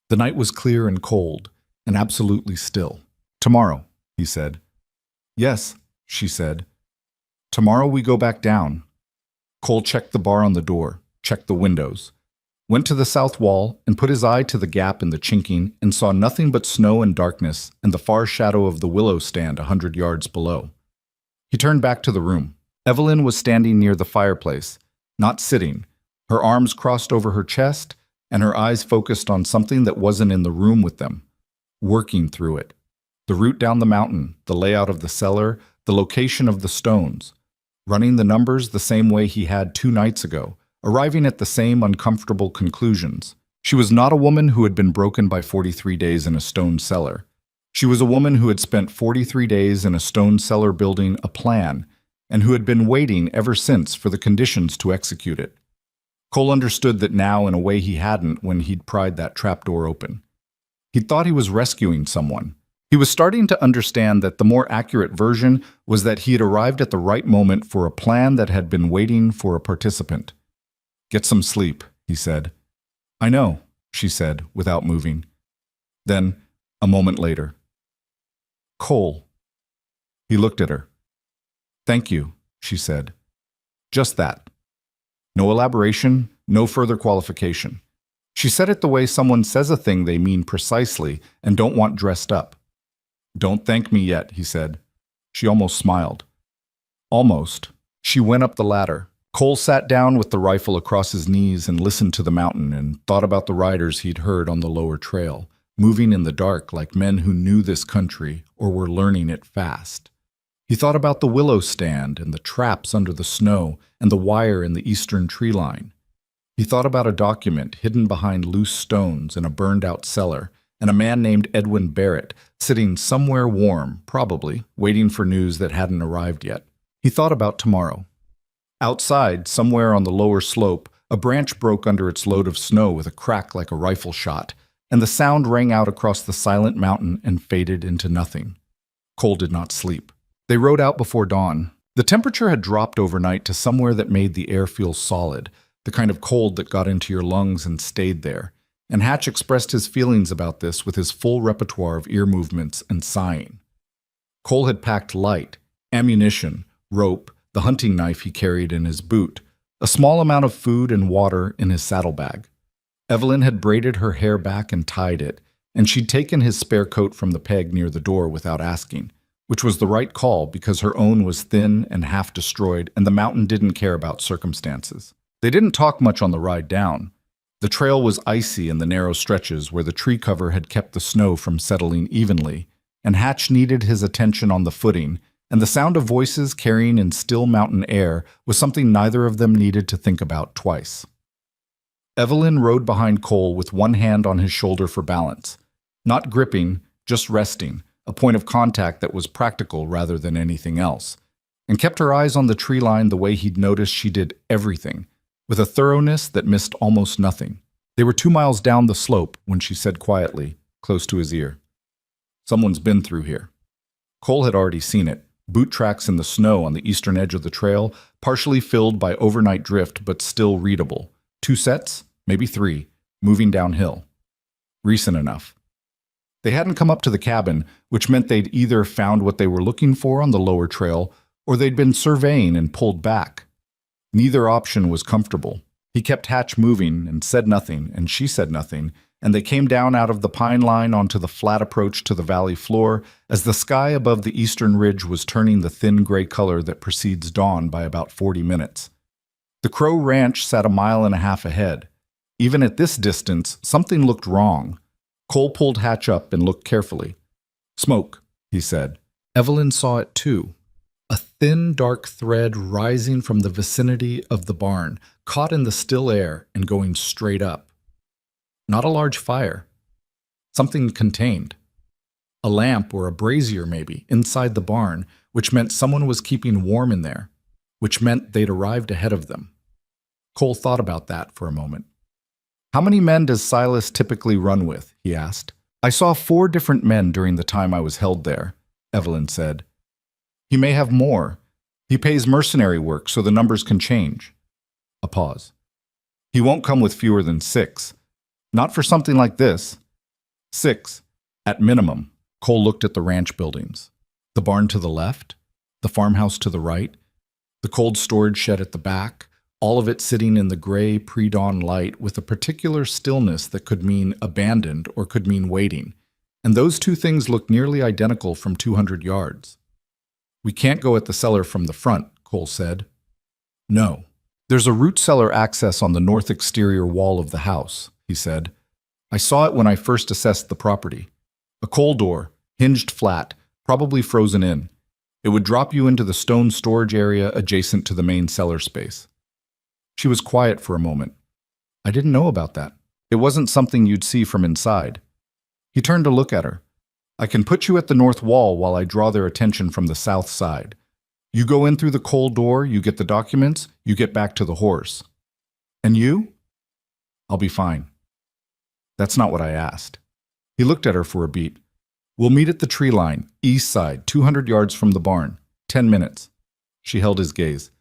The night was clear and cold, and absolutely still. Tomorrow, he said. Yes, she said. Tomorrow we go back down. Cole checked the bar on the door, checked the windows, went to the south wall and put his eye to the gap in the chinking and saw nothing but snow and darkness and the far shadow of the willow stand 100 yards below. He turned back to the room. Evelyn was standing near the fireplace, not sitting, her arms crossed over her chest and her eyes focused on something that wasn't in the room with them, working through it. The route down the mountain, the layout of the cellar, the location of the stones, running the numbers the same way he had 2 nights ago, arriving at the same uncomfortable conclusions. She was not a woman who had been broken by 43 days in a stone cellar. She was a woman who had spent 43 days in a stone cellar building a plan, and who had been waiting ever since for the conditions to execute it. Cole understood that now in a way he hadn't when he'd pried that trapdoor open. He'd thought he was rescuing someone. He was starting to understand that the more accurate version was that he had arrived at the right moment for a plan that had been waiting for a participant. Get some sleep, he said. I know, she said, without moving. Then, a moment later, Cole. He looked at her. Thank you, she said. Just that. No elaboration, no further qualification. She said it the way someone says a thing they mean precisely and don't want dressed up. Don't thank me yet, he said. She almost smiled. Almost. She went up the ladder. Cole sat down with the rifle across his knees and listened to the mountain and thought about the riders he'd heard on the lower trail, moving in the dark like men who knew this country or were learning it fast. He thought about the willow stand and the traps under the snow and the wire in the eastern tree line. He thought about a document hidden behind loose stones in a burned-out cellar and a man named Edwin Barrett sitting somewhere warm, probably, waiting for news that hadn't arrived yet. He thought about tomorrow. Outside, somewhere on the lower slope, a branch broke under its load of snow with a crack like a rifle shot, and the sound rang out across the silent mountain and faded into nothing. Cole did not sleep. They rode out before dawn. The temperature had dropped overnight to somewhere that made the air feel solid, the kind of cold that got into your lungs and stayed there, and Hatch expressed his feelings about this with his full repertoire of ear movements and sighing. Cole had packed light, ammunition, rope, the hunting knife he carried in his boot, a small amount of food and water in his saddlebag. Evelyn had braided her hair back and tied it, and she'd taken his spare coat from the peg near the door without asking, which was the right call because her own was thin and half destroyed, and the mountain didn't care about circumstances. They didn't talk much on the ride down. The trail was icy in the narrow stretches where the tree cover had kept the snow from settling evenly, and Hatch needed his attention on the footing, and the sound of voices carrying in still mountain air was something neither of them needed to think about twice. Evelyn rode behind Cole with one hand on his shoulder for balance. Not gripping, just resting, a point of contact that was practical rather than anything else, and kept her eyes on the tree line the way he'd noticed she did everything, with a thoroughness that missed almost nothing. They were 2 miles down the slope when she said quietly, close to his ear, "Someone's been through here." Cole had already seen it, boot tracks in the snow on the eastern edge of the trail, partially filled by overnight drift but still readable. 2 sets, maybe 3, moving downhill. Recent enough. They hadn't come up to the cabin, which meant they'd either found what they were looking for on the lower trail, or they'd been surveying and pulled back. Neither option was comfortable. He kept Hatch moving and said nothing, and she said nothing, and they came down out of the pine line onto the flat approach to the valley floor as the sky above the eastern ridge was turning the thin gray color that precedes dawn by about 40 minutes. The Crow Ranch sat 1.5 miles ahead. Even at this distance, something looked wrong. Cole pulled Hatch up and looked carefully. "Smoke," he said. Evelyn saw it too. A thin, dark thread rising from the vicinity of the barn, caught in the still air and going straight up. Not a large fire. Something contained. A lamp or a brazier, maybe, inside the barn, which meant someone was keeping warm in there, which meant they'd arrived ahead of them. Cole thought about that for a moment. "How many men does Silas typically run with?" he asked. "I saw 4 different men during the time I was held there," Evelyn said. "He may have more. He pays mercenary work, so the numbers can change." A pause. "He won't come with fewer than 6. Not for something like this." 6, at minimum." Cole looked at the ranch buildings. The barn to the left, the farmhouse to the right, the cold storage shed at the back, all of it sitting in the gray pre-dawn light with a particular stillness that could mean abandoned or could mean waiting. And those 2 things looked nearly identical from 200 yards. "We can't go at the cellar from the front," Cole said. "No. There's a root cellar access on the north exterior wall of the house," he said. "I saw it when I first assessed the property. A coal door, hinged flat, probably frozen in. It would drop you into the stone storage area adjacent to the main cellar space." She was quiet for a moment. "I didn't know about that. It wasn't something you'd see from inside." He turned to look at her. "I can put you at the north wall while I draw their attention from the south side. You go in through the coal door, you get the documents, you get back to the horse. And you?" "I'll be fine." "That's not what I asked." He looked at her for a beat. "We'll meet at the tree line, east side, 200 yards from the barn. 10 minutes. She held his gaze.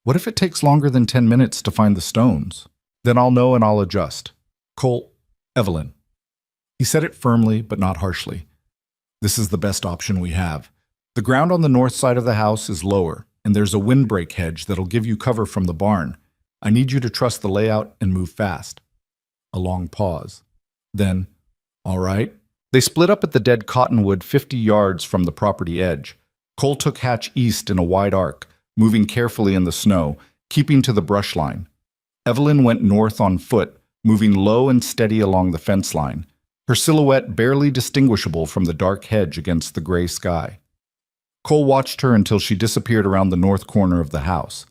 "What if it takes longer than 10 minutes to find the stones? Then I'll know and I'll adjust." "Cole, Evelyn." He said it firmly, but not harshly. "This is the best option we have. The ground on the north side of the house is lower, and there's a windbreak hedge that'll give you cover from the barn. I need you to trust the layout and move fast." A long pause. Then, "All right." They split up at the dead cottonwood 50 yards from the property edge. Cole took Hatch east in a wide arc, moving carefully in the snow, keeping to the brush line. Evelyn went north on foot, moving low and steady along the fence line, her silhouette barely distinguishable from the dark hedge against the gray sky. Cole watched her until she disappeared around the north corner of the house.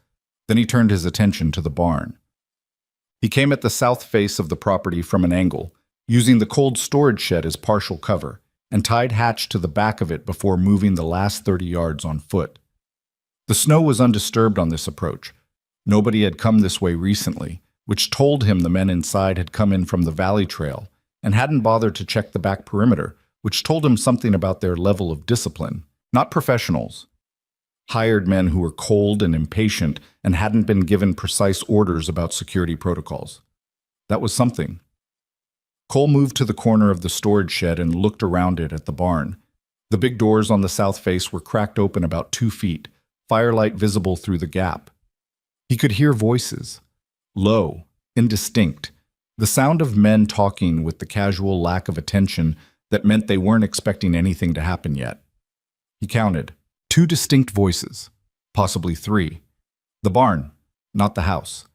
Then he turned his attention to the barn. He came at the south face of the property from an angle, using the cold storage shed as partial cover, and tied Hatch to the back of it before moving the last 30 yards on foot. The snow was undisturbed on this approach. Nobody had come this way recently, which told him the men inside had come in from the valley trail and hadn't bothered to check the back perimeter, which told him something about their level of discipline. Not professionals. Hired men who were cold and impatient and hadn't been given precise orders about security protocols. That was something. Cole moved to the corner of the storage shed and looked around it at the barn. The big doors on the south face were cracked open about 2 feet, firelight visible through the gap. He could hear voices. Low, indistinct. The sound of men talking with the casual lack of attention that meant they weren't expecting anything to happen yet. He counted. 2 distinct voices, possibly 3. The barn, not the house.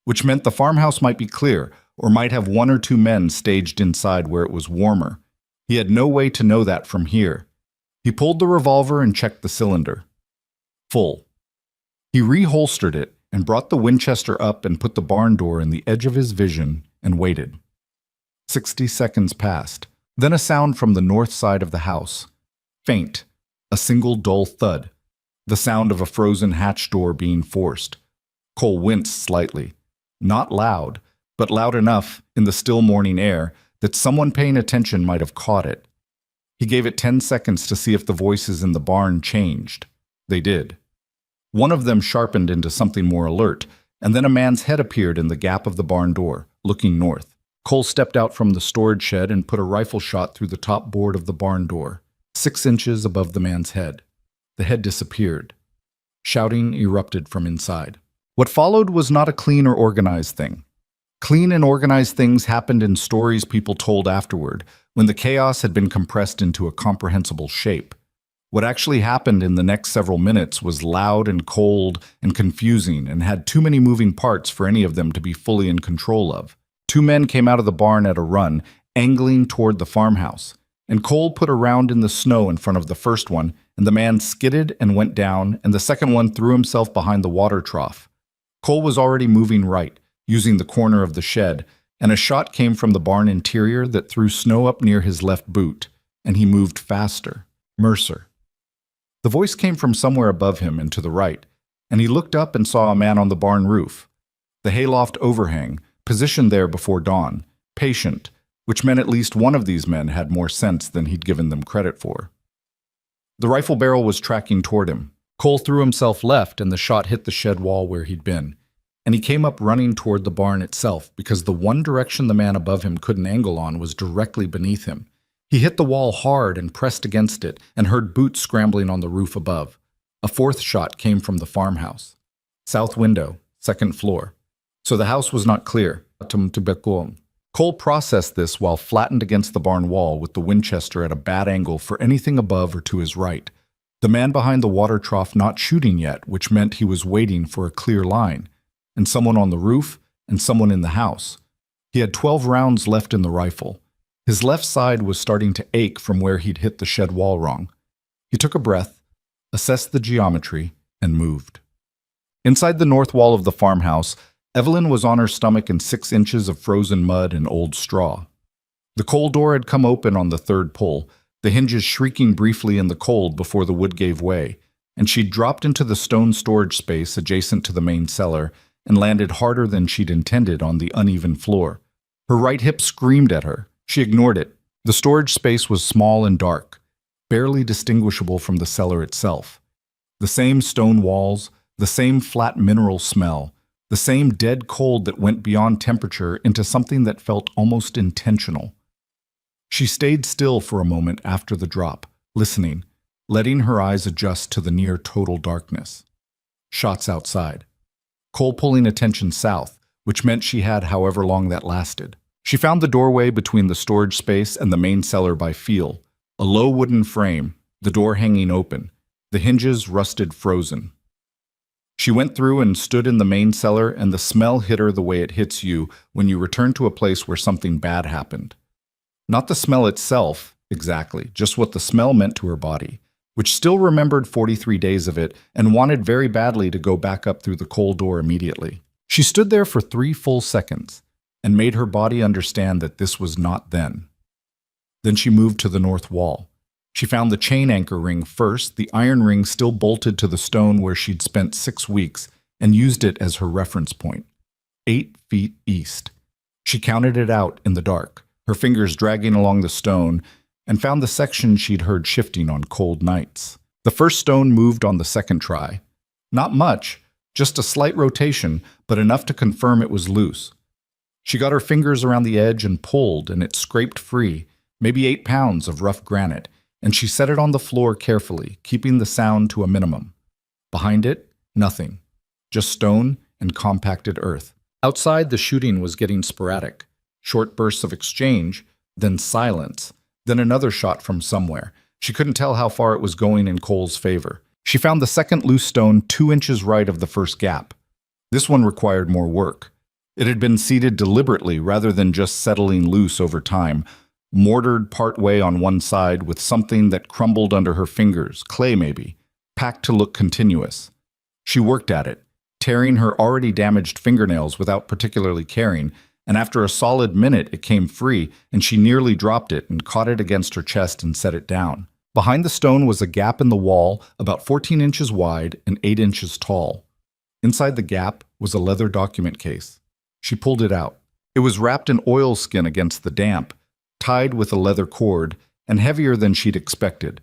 Which meant the farmhouse might be clear, or might have 1 or 2 men staged inside where it was warmer. He had no way to know that from here. He pulled the revolver and checked the cylinder. Full. He reholstered it and brought the Winchester up and put the barn door in the edge of his vision and waited. 60 seconds passed. Then a sound from the north side of the house. Faint. A single dull thud. The sound of a frozen hatch door being forced. Cole winced slightly. Not loud, but loud enough in the still morning air that someone paying attention might have caught it. He gave it 10 seconds to see if the voices in the barn changed. They did. One of them sharpened into something more alert, and then a man's head appeared in the gap of the barn door, looking north. Cole stepped out from the storage shed and put a rifle shot through the top board of the barn door, 6 inches above the man's head. The head disappeared. Shouting erupted from inside. What followed was not a clean or organized thing. Clean and organized things happened in stories people told afterward, when the chaos had been compressed into a comprehensible shape. What actually happened in the next several minutes was loud and cold and confusing and had too many moving parts for any of them to be fully in control of. 2 men came out of the barn at a run, angling toward the farmhouse, and Cole put a round in the snow in front of the first one, and the man skidded and went down, and the second one threw himself behind the water trough. Cole was already moving right, using the corner of the shed, and a shot came from the barn interior that threw snow up near his left boot, and he moved faster. Mercer. The voice came from somewhere above him and to the right, and he looked up and saw a man on the barn roof. The hayloft overhang, positioned there before dawn, patient, which meant at least one of these men had more sense than he'd given them credit for. The rifle barrel was tracking toward him. Cole threw himself left, and the shot hit the shed wall where he'd been, and he came up running toward the barn itself because the one direction the man above him couldn't angle on was directly beneath him. He hit the wall hard and pressed against it and heard boots scrambling on the roof above. A 4th shot came from the farmhouse. South window, 2nd floor. So the house was not clear. Cole processed this while flattened against the barn wall with the Winchester at a bad angle for anything above or to his right. The man behind the water trough not shooting yet, which meant he was waiting for a clear line, and someone on the roof and someone in the house. He had 12 rounds left in the rifle. His left side was starting to ache from where he'd hit the shed wall wrong. He took a breath, assessed the geometry, and moved. Inside the north wall of the farmhouse, Evelyn was on her stomach in 6 inches of frozen mud and old straw. The coal door had come open on the 3rd pull, the hinges shrieking briefly in the cold before the wood gave way, and she'd dropped into the stone storage space adjacent to the main cellar and landed harder than she'd intended on the uneven floor. Her right hip screamed at her. She ignored it. The storage space was small and dark, barely distinguishable from the cellar itself. The same stone walls, the same flat mineral smell, the same dead cold that went beyond temperature into something that felt almost intentional. She stayed still for a moment after the drop, listening, letting her eyes adjust to the near total darkness. Shots outside. Cole pulling attention south, which meant she had however long that lasted. She found the doorway between the storage space and the main cellar by feel, a low wooden frame, the door hanging open, the hinges rusted frozen. She went through and stood in the main cellar, and the smell hit her the way it hits you when you return to a place where something bad happened. Not the smell itself, exactly, just what the smell meant to her body, which still remembered 43 days of it and wanted very badly to go back up through the coal door immediately. She stood there for 3 full seconds and made her body understand that this was not then. Then she moved to the north wall. She found the chain anchor ring first, the iron ring still bolted to the stone where she'd spent 6 weeks, and used it as her reference point. 8 feet east. She counted it out in the dark, her fingers dragging along the stone, and found the section she'd heard shifting on cold nights. The first stone moved on the second try. Not much, just a slight rotation, but enough to confirm it was loose. She got her fingers around the edge and pulled, and it scraped free, maybe 8 pounds of rough granite, and she set it on the floor carefully, keeping the sound to a minimum. Behind it, nothing, just stone and compacted earth. Outside, the shooting was getting sporadic. Short bursts of exchange, then silence, then another shot from somewhere, She couldn't tell how far it was going in Cole's favor. She found the second loose stone 2 inches right of the first gap. This one required more work. It had been seeded deliberately rather than just settling loose over time, mortared partway on one side with something that crumbled under her fingers, clay maybe, packed to look continuous. She worked at it, tearing her already damaged fingernails without particularly caring, and after a solid minute it came free, and she nearly dropped it and caught it against her chest and set it down. Behind the stone was a gap in the wall about 14 inches wide and 8 inches tall. Inside the gap was a leather document case. She pulled it out. It was wrapped in oilskin against the damp, tied with a leather cord, and heavier than she'd expected.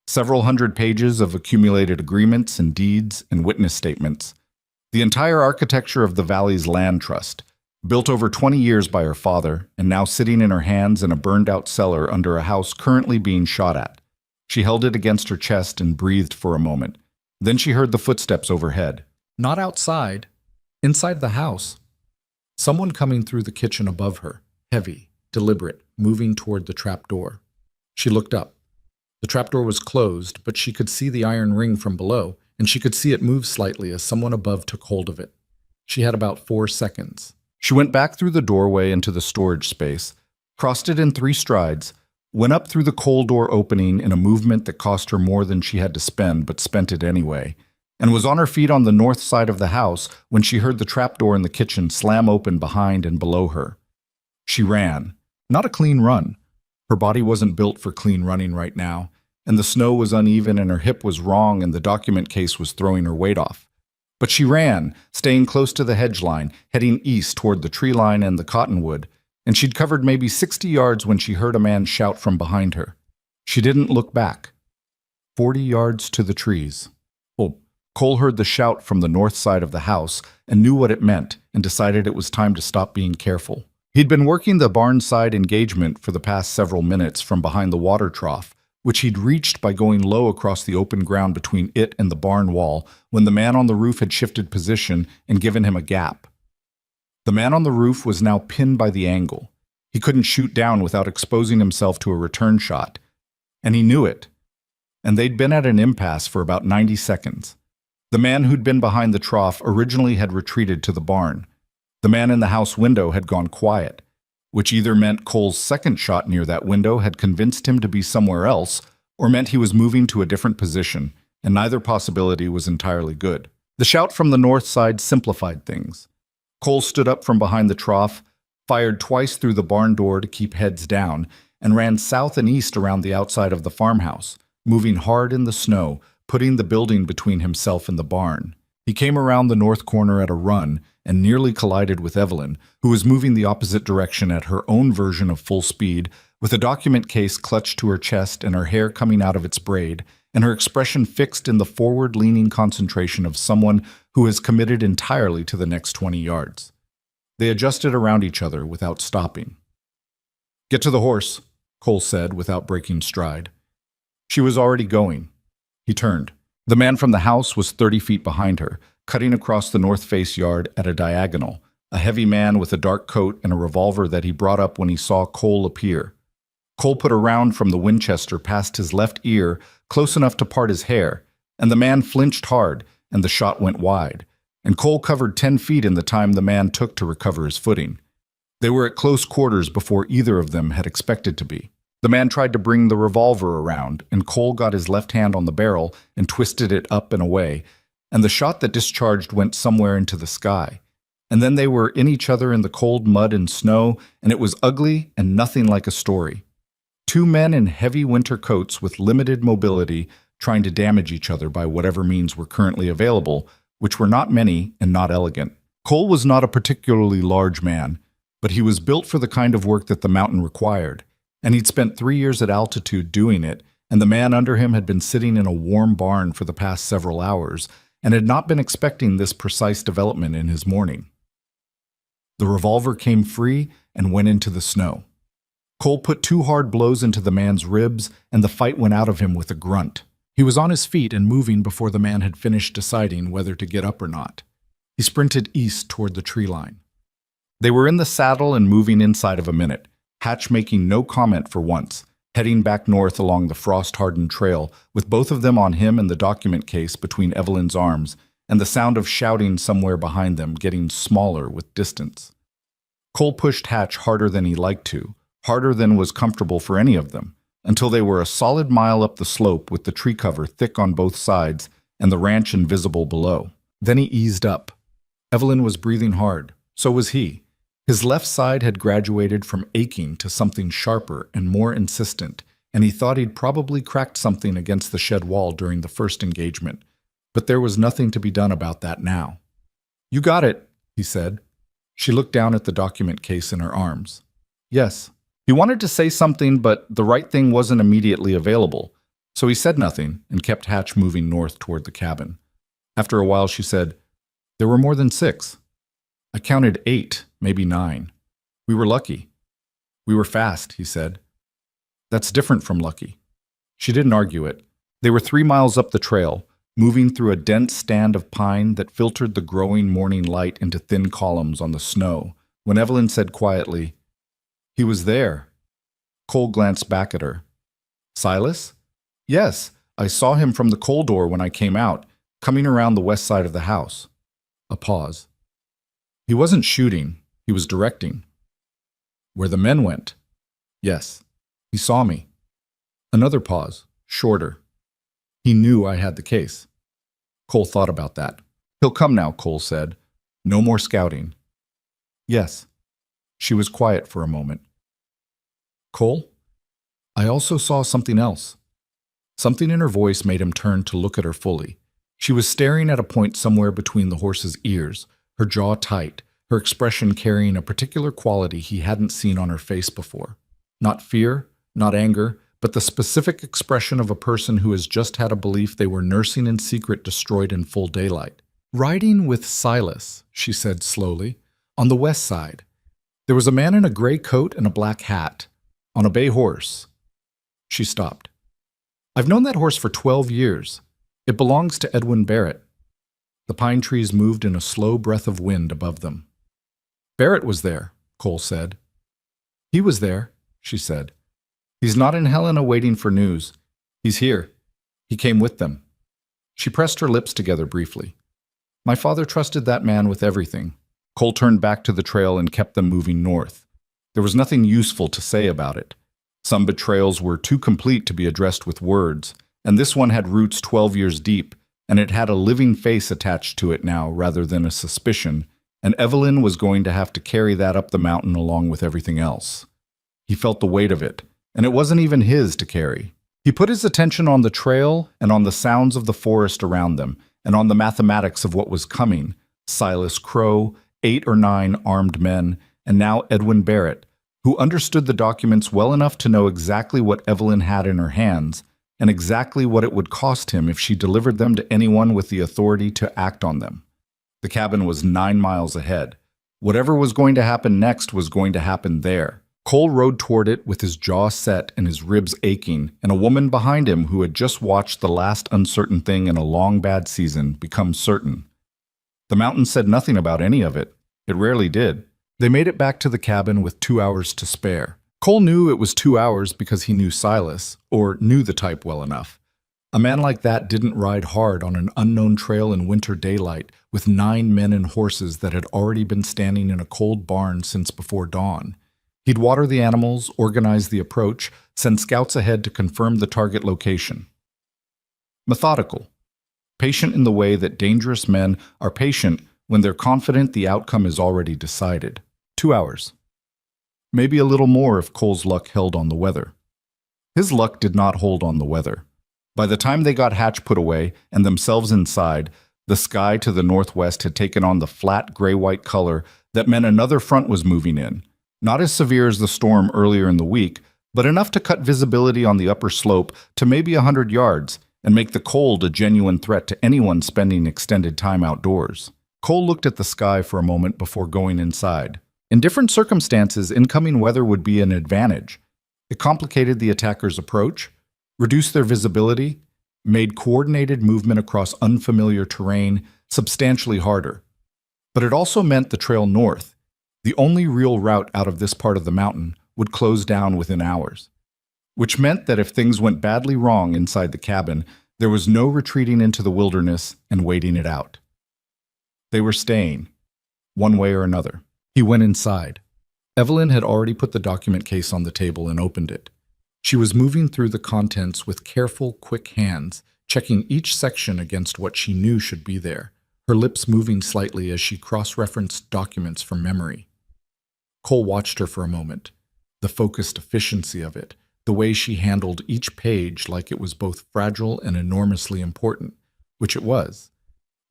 Several hundred pages of accumulated agreements and deeds and witness statements. The entire architecture of the Valley's land trust, built over 20 years by her father, and now sitting in her hands in a burned-out cellar under a house currently being shot at. She held it against her chest and breathed for a moment. Then she heard the footsteps overhead. Not outside, inside the house. Someone coming through the kitchen above her, heavy, deliberate, moving toward the trapdoor. She looked up. The trapdoor was closed, but she could see the iron ring from below, and she could see it move slightly as someone above took hold of it. She had about 4 seconds. She went back through the doorway into the storage space, crossed it in 3 strides, went up through the coal door opening in a movement that cost her more than she had to spend but spent it anyway, and was on her feet on the north side of the house when she heard the trapdoor in the kitchen slam open behind and below her. She ran. Not a clean run. Her body wasn't built for clean running right now, and the snow was uneven and her hip was wrong and the document case was throwing her weight off. But she ran, staying close to the hedge line, heading east toward the tree line and the cottonwood, and she'd covered maybe 60 yards when she heard a man shout from behind her. She didn't look back. 40 yards to the trees. Well, Cole heard the shout from the north side of the house and knew what it meant and decided it was time to stop being careful. He'd been working the barn side engagement for the past several minutes from behind the water trough, which he'd reached by going low across the open ground between it and the barn wall when the man on the roof had shifted position and given him a gap. The man on the roof was now pinned by the angle. He couldn't shoot down without exposing himself to a return shot. And he knew it. And they'd been at an impasse for about 90 seconds. The man who'd been behind the trough originally had retreated to the barn. The man in the house window had gone quiet, which either meant Cole's second shot near that window had convinced him to be somewhere else, or meant he was moving to a different position, and neither possibility was entirely good. The shout from the north side simplified things. Cole stood up from behind the trough, fired twice through the barn door to keep heads down, and ran south and east around the outside of the farmhouse, moving hard in the snow, putting the building between himself and the barn. He came around the north corner at a run and nearly collided with Evelyn, who was moving the opposite direction at her own version of full speed, with a document case clutched to her chest and her hair coming out of its braid, and her expression fixed in the forward-leaning concentration of someone who has committed entirely to the next 20 yards. They adjusted around each other without stopping. "Get to the horse," Cole said without breaking stride. She was already going. He turned. The man from the house was 30 feet behind her, cutting across the north face yard at a diagonal, a heavy man with a dark coat and a revolver that he brought up when he saw Cole appear. Cole put a round from the Winchester past his left ear, close enough to part his hair, and the man flinched hard, and the shot went wide, and Cole covered 10 feet in the time the man took to recover his footing. They were at close quarters before either of them had expected to be. The man tried to bring the revolver around, and Cole got his left hand on the barrel and twisted it up and away, and the shot that discharged went somewhere into the sky. And then they were in each other in the cold mud and snow, and it was ugly and nothing like a story. 2 men in heavy winter coats with limited mobility trying to damage each other by whatever means were currently available, which were not many and not elegant. Cole was not a particularly large man, but he was built for the kind of work that the mountain required, and he'd spent 3 years at altitude doing it, and the man under him had been sitting in a warm barn for the past several hours, and had not been expecting this precise development in his morning. The revolver came free and went into the snow. Cole put 2 hard blows into the man's ribs, and the fight went out of him with a grunt. He was on his feet and moving before the man had finished deciding whether to get up or not. He sprinted east toward the tree line. They were in the saddle and moving inside of a minute, Hatch making no comment for once, heading back north along the frost-hardened trail, with both of them on him and the document case between Evelyn's arms, and the sound of shouting somewhere behind them getting smaller with distance. Cole pushed Hatch harder than he liked to, harder than was comfortable for any of them, until they were a solid mile up the slope with the tree cover thick on both sides and the ranch invisible below. Then he eased up. Evelyn was breathing hard. So was he. His left side had graduated from aching to something sharper and more insistent, and he thought he'd probably cracked something against the shed wall during the first engagement. But there was nothing to be done about that now. "You got it," he said. She looked down at the document case in her arms. "Yes." He wanted to say something, but the right thing wasn't immediately available, so he said nothing and kept Hatch moving north toward the cabin. After a while, she said, "There were more than 6. I counted 8, maybe 9. We were lucky." "We were fast," he said. "That's different from lucky." She didn't argue it. They were 3 miles up the trail, moving through a dense stand of pine that filtered the growing morning light into thin columns on the snow, when Evelyn said quietly, "He was there." Cole glanced back at her. "Silas?" "Yes, I saw him from the coal door when I came out, coming around the west side of the house." A pause. "He wasn't shooting, he was directing." "Where the men went?" "Yes, he saw me." Another pause, shorter. "He knew I had the case." Cole thought about that. "He'll come now," Cole said. "No more scouting." "Yes." She was quiet for a moment. "Cole, I also saw something else." Something in her voice made him turn to look at her fully. She was staring at a point somewhere between the horse's ears, her jaw tight, her expression carrying a particular quality he hadn't seen on her face before. Not fear, not anger, but the specific expression of a person who has just had a belief they were nursing in secret destroyed in full daylight. "Riding with Silas," she said slowly, "on the west side. There was a man in a gray coat and a black hat, on a bay horse." She stopped. "I've known that horse for 12 years. It belongs to Edwin Barrett." The pine trees moved in a slow breath of wind above them. "Barrett was there," Cole said. "He was there," she said. "He's not in Helena waiting for news. He's here. He came with them." She pressed her lips together briefly. "My father trusted that man with everything." Cole turned back to the trail and kept them moving north. There was nothing useful to say about it. Some betrayals were too complete to be addressed with words, and this one had roots 12 years deep, and it had a living face attached to it now rather than a suspicion, and Evelyn was going to have to carry that up the mountain along with everything else. He felt the weight of it, and it wasn't even his to carry. He put his attention on the trail and on the sounds of the forest around them, and on the mathematics of what was coming. Silas Crow, 8 or 9 armed men, and now Edwin Barrett, who understood the documents well enough to know exactly what Evelyn had in her hands, and exactly what it would cost him if she delivered them to anyone with the authority to act on them. The cabin was 9 miles ahead. Whatever was going to happen next was going to happen there. Cole rode toward it with his jaw set and his ribs aching, and a woman behind him who had just watched the last uncertain thing in a long bad season become certain. The mountain said nothing about any of it. It rarely did. They made it back to the cabin with 2 hours to spare. Cole knew it was 2 hours because he knew Silas, or knew the type well enough. A man like that didn't ride hard on an unknown trail in winter daylight with 9 men and horses that had already been standing in a cold barn since before dawn. He'd water the animals, organize the approach, send scouts ahead to confirm the target location. Methodical. Patient in the way that dangerous men are patient when they're confident the outcome is already decided. 2 hours. Maybe a little more if Cole's luck held on the weather. His luck did not hold on the weather. By the time they got Hatch put away and themselves inside, the sky to the northwest had taken on the flat gray-white color that meant another front was moving in. Not as severe as the storm earlier in the week, but enough to cut visibility on the upper slope to maybe 100 yards and make the cold a genuine threat to anyone spending extended time outdoors. Cole looked at the sky for a moment before going inside. In different circumstances, incoming weather would be an advantage. It complicated the attackers' approach, reduced their visibility, made coordinated movement across unfamiliar terrain substantially harder. But it also meant the trail north, the only real route out of this part of the mountain, would close down within hours. which meant that if things went badly wrong inside the cabin, there was no retreating into the wilderness and waiting it out. They were staying, one way or another. He went inside. Evelyn had already put the document case on the table and opened it. She was moving through the contents with careful, quick hands, checking each section against what she knew should be there, her lips moving slightly as she cross-referenced documents from memory. Cole watched her for a moment. The focused efficiency of it, the way she handled each page like it was both fragile and enormously important, which it was.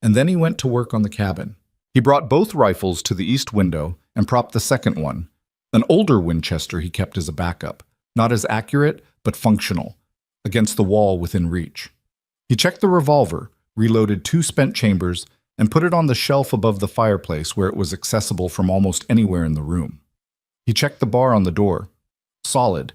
And then he went to work on the cabin. He brought both rifles to the east window and propped the second one, an older Winchester he kept as a backup, not as accurate but functional, against the wall within reach. He checked the revolver, reloaded 2 spent chambers, and put it on the shelf above the fireplace where it was accessible from almost anywhere in the room. He checked the bar on the door, solid,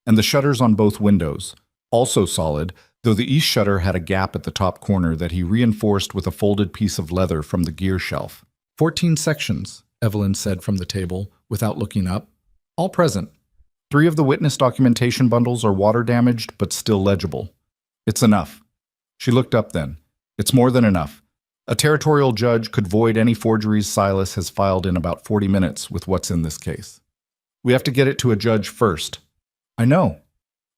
and the shutters on both windows, also solid, though the east shutter had a gap at the top corner that he reinforced with a folded piece of leather from the gear shelf. 14 sections, Evelyn said from the table, without looking up. All present. 3 of the witness documentation bundles are water damaged, but still legible. It's enough. She looked up then. It's more than enough. A territorial judge could void any forgeries Silas has filed in about 40 minutes with what's in this case. We have to get it to a judge first. I know.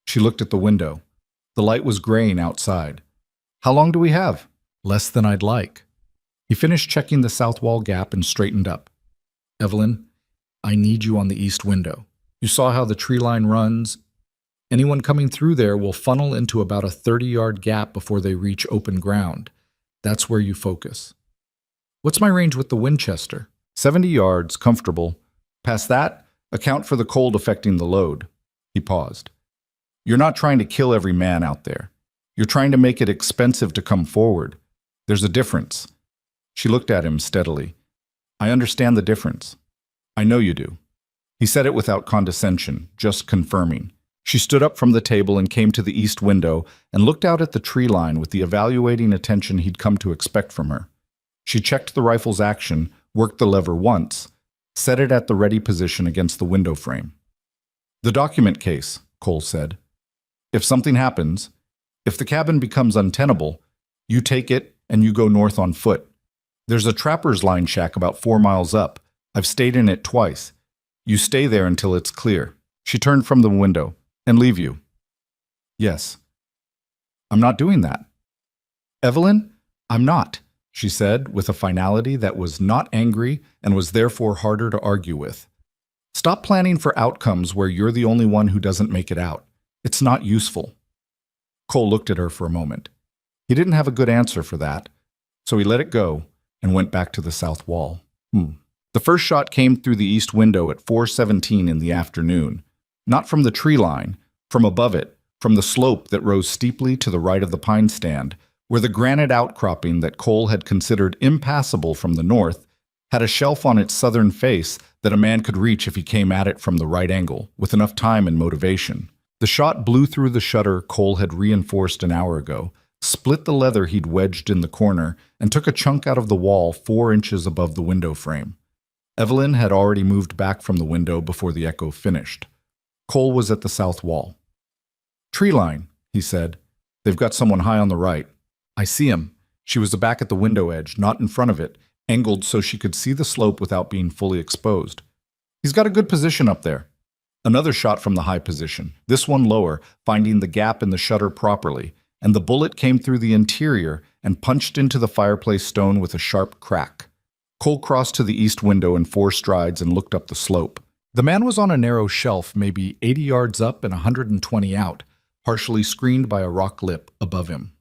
She looked at the window. The light was graying outside. How long do we have? Less than I'd like. He finished checking the south wall gap and straightened up. Evelyn, I need you on the east window. You saw how the tree line runs. Anyone coming through there will funnel into about a 30-yard gap before they reach open ground. That's where you focus. What's my range with the Winchester? 70 yards, comfortable. Past that, account for the cold affecting the load. He paused. You're not trying to kill every man out there. You're trying to make it expensive to come forward. There's a difference. She looked at him steadily. I understand the difference. I know you do. He said it without condescension, just confirming. She stood up from the table and came to the east window and looked out at the tree line with the evaluating attention he'd come to expect from her. She checked the rifle's action, worked the lever once, set it at the ready position against the window frame. The document case, Cole said. If something happens, if the cabin becomes untenable, you take it and you go north on foot. There's a trapper's line shack about 4 miles up. I've stayed in it twice. You stay there until it's clear. She turned from the window. And leave you. Yes. I'm not doing that. Evelyn, I'm not, she said with a finality that was not angry and was therefore harder to argue with. Stop planning for outcomes where you're the only one who doesn't make it out. It's not useful. Cole looked at her for a moment. He didn't have a good answer for that, so he let it go and went back to the south wall. The first shot came through the east window at 4:17 in the afternoon. Not from the tree line, from above it, from the slope that rose steeply to the right of the pine stand, where the granite outcropping that Cole had considered impassable from the north had a shelf on its southern face that a man could reach if he came at it from the right angle, with enough time and motivation. The shot blew through the shutter Cole had reinforced an hour ago, split the leather he'd wedged in the corner, and took a chunk out of the wall 4 inches above the window frame. Evelyn had already moved back from the window before the echo finished. Cole was at the south wall. Tree line, he said. They've got someone high on the right. I see him. She was back at the window edge, not in front of it, angled so she could see the slope without being fully exposed. He's got a good position up there. Another shot from the high position, this one lower, finding the gap in the shutter properly, and the bullet came through the interior and punched into the fireplace stone with a sharp crack. Cole crossed to the east window in 4 strides and looked up the slope. The man was on a narrow shelf, maybe 80 yards up and 120 out, partially screened by a rock lip above him.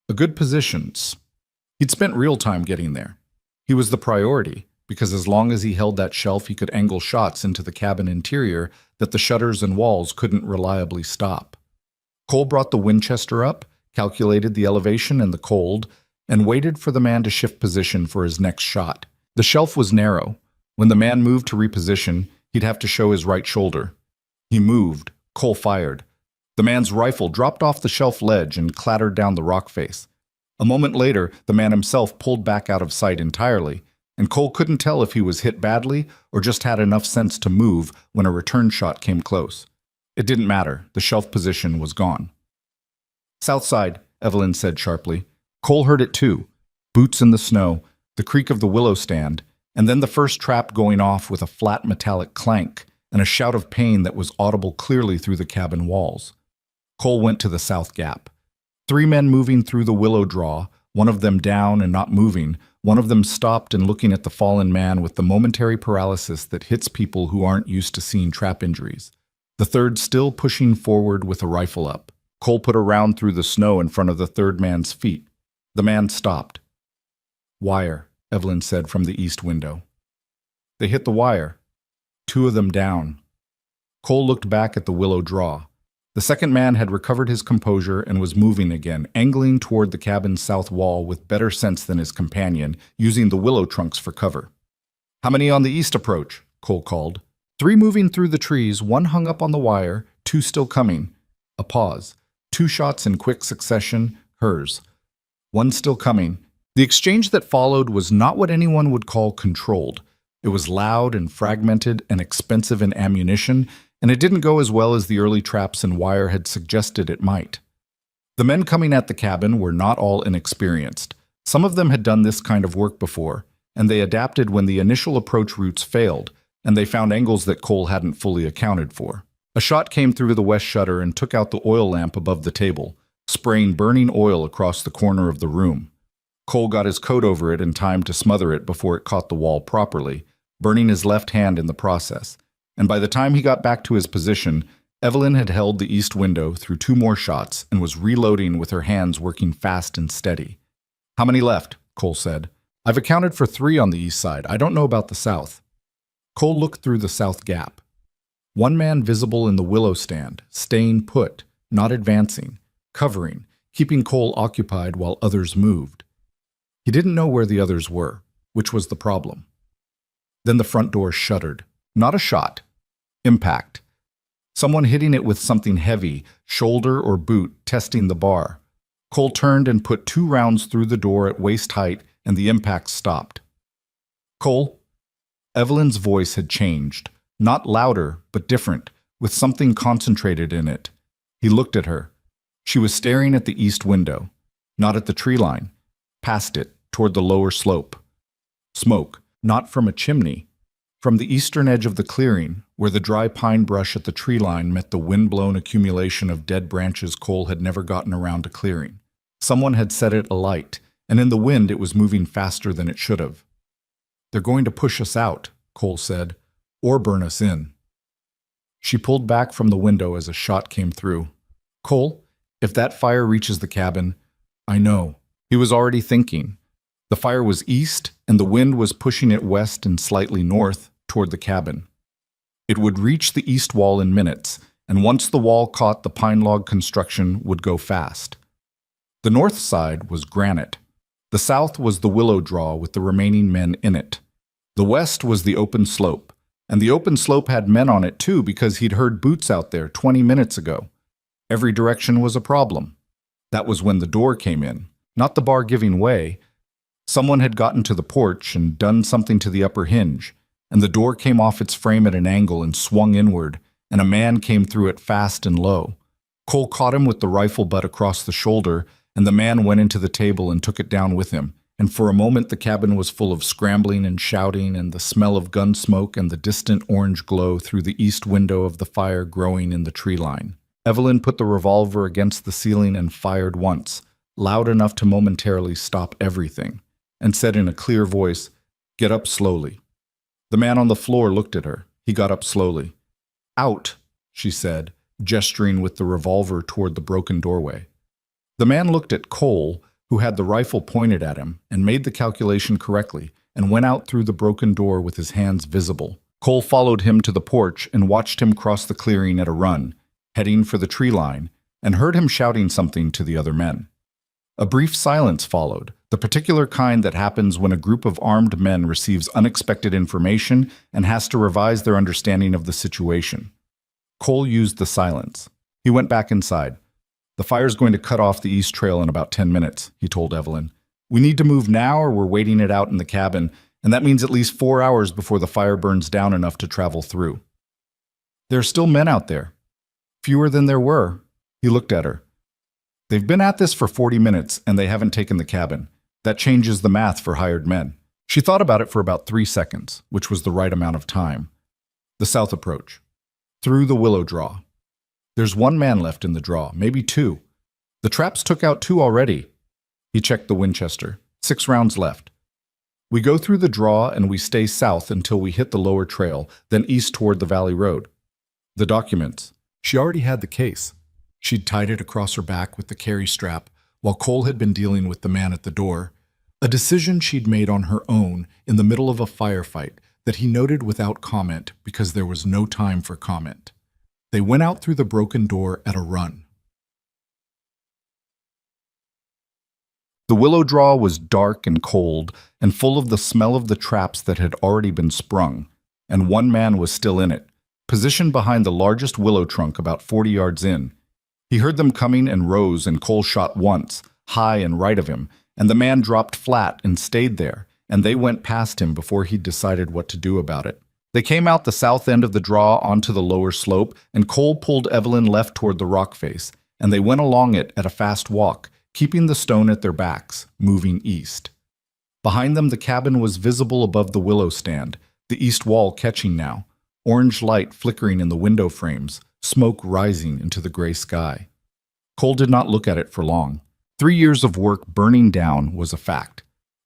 A good position. He'd spent real time getting there. He was the priority, because as long as he held that shelf, he could angle shots into the cabin interior that the shutters and walls couldn't reliably stop. Cole brought the Winchester up, calculated the elevation and the cold, and waited for the man to shift position for his next shot. The shelf was narrow. When the man moved to reposition, he'd have to show his right shoulder. He moved. Cole fired. The man's rifle dropped off the shelf ledge and clattered down the rock face. A moment later, the man himself pulled back out of sight entirely, and Cole couldn't tell if he was hit badly or just had enough sense to move when a return shot came close. It didn't matter. The shelf position was gone. South side, Evelyn said sharply. Cole heard it too. Boots in the snow, the creak of the willow stand, and then the first trap going off with a flat metallic clank and a shout of pain that was audible clearly through the cabin walls. Cole went to the south gap. 3 men moving through the willow draw, one of them down and not moving, one of them stopped and looking at the fallen man with the momentary paralysis that hits people who aren't used to seeing trap injuries. The third still pushing forward with a rifle up. Cole put a round through the snow in front of the third man's feet. The man stopped. Wire, Evelyn said from the east window. They hit the wire. 2 of them down. Cole looked back at the willow draw. The second man had recovered his composure and was moving again, angling toward the cabin's south wall with better sense than his companion, using the willow trunks for cover. How many on the east approach? Cole called. 3 moving through the trees, 1 hung up on the wire, 2 still coming. A pause. 2 shots in quick succession, hers. 1 still coming. The exchange that followed was not what anyone would call controlled. It was loud and fragmented and expensive in ammunition, and it didn't go as well as the early traps and wire had suggested it might. The men coming at the cabin were not all inexperienced. Some of them had done this kind of work before, and they adapted when the initial approach routes failed, and they found angles that Cole hadn't fully accounted for. A shot came through the west shutter and took out the oil lamp above the table, spraying burning oil across the corner of the room. Cole got his coat over it in time to smother it before it caught the wall properly, burning his left hand in the process. And by the time he got back to his position, Evelyn had held the east window through 2 more shots and was reloading with her hands working fast and steady. How many left? Cole said. I've accounted for 3 on the east side. I don't know about the south. Cole looked through the south gap. 1 man visible in the willow stand, staying put, not advancing, covering, keeping Cole occupied while others moved. He didn't know where the others were, which was the problem. Then the front door shuddered. Not a shot. Impact. Someone hitting it with something heavy, shoulder or boot, testing the bar. Cole turned and put 2 rounds through the door at waist height, and the impact stopped. Cole? Evelyn's voice had changed. Not louder, but different, with something concentrated in it. He looked at her. She was staring at the east window, not at the tree line. Past it, toward the lower slope. Smoke, not from a chimney. From the eastern edge of the clearing, where the dry pine brush at the tree line met the wind-blown accumulation of dead branches Cole had never gotten around to clearing. Someone had set it alight, and in the wind it was moving faster than it should have. They're going to push us out, Cole said, or burn us in. She pulled back from the window as a shot came through. Cole, if that fire reaches the cabin, I know. He was already thinking. The fire was east, and the wind was pushing it west and slightly north toward the cabin. It would reach the east wall in minutes, and once the wall caught the pine log construction would go fast. The north side was granite. The south was the willow draw with the remaining men in it. The west was the open slope, and the open slope had men on it too because he'd heard boots out there 20 minutes ago. Every direction was a problem. That was when the door came in. Not the bar giving way. Someone had gotten to the porch and done something to the upper hinge, and the door came off its frame at an angle and swung inward, and a man came through it fast and low. Cole caught him with the rifle butt across the shoulder, and the man went into the table and took it down with him, and for a moment the cabin was full of scrambling and shouting and the smell of gun smoke and the distant orange glow through the east window of the fire growing in the tree line. Evelyn put the revolver against the ceiling and fired once, loud enough to momentarily stop everything, and said in a clear voice, "Get up slowly." The man on the floor looked at her. He got up slowly. "Out," she said, gesturing with the revolver toward the broken doorway. The man looked at Cole, who had the rifle pointed at him, and made the calculation correctly, and went out through the broken door with his hands visible. Cole followed him to the porch and watched him cross the clearing at a run, heading for the tree line, and heard him shouting something to the other men. A brief silence followed, the particular kind that happens when a group of armed men receives unexpected information and has to revise their understanding of the situation. Cole used the silence. He went back inside. "The fire's going to cut off the east trail in about 10 minutes, he told Evelyn. "We need to move now or we're waiting it out in the cabin, and that means at least 4 hours before the fire burns down enough to travel through." "There are still men out there." Fewer than there were. He looked at her. They've been at this for 40 minutes and they haven't taken the cabin. That changes the math for hired men. She thought about it for about 3 seconds, which was the right amount of time. The south approach. Through the willow draw. There's 1 man left in the draw, maybe 2. The traps took out 2 already. He checked the Winchester. 6 rounds left. We go through the draw and we stay south until we hit the lower trail, then east toward the valley road. The documents. She already had the case. She'd tied it across her back with the carry strap, while Cole had been dealing with the man at the door. A decision she'd made on her own in the middle of a firefight that he noted without comment because there was no time for comment. They went out through the broken door at a run. The willow draw was dark and cold and full of the smell of the traps that had already been sprung, and 1 man was still in it, positioned behind the largest willow trunk about 40 yards in. He heard them coming and rose, and Cole shot once, high and right of him, and the man dropped flat and stayed there, and they went past him before he'd decided what to do about it. They came out the south end of the draw onto the lower slope, and Cole pulled Evelyn left toward the rock face, and they went along it at a fast walk, keeping the stone at their backs, moving east. Behind them the cabin was visible above the willow stand, the east wall catching now, orange light flickering in the window frames, smoke rising into the gray sky. Cole did not look at it for long. 3 years of work burning down was a fact.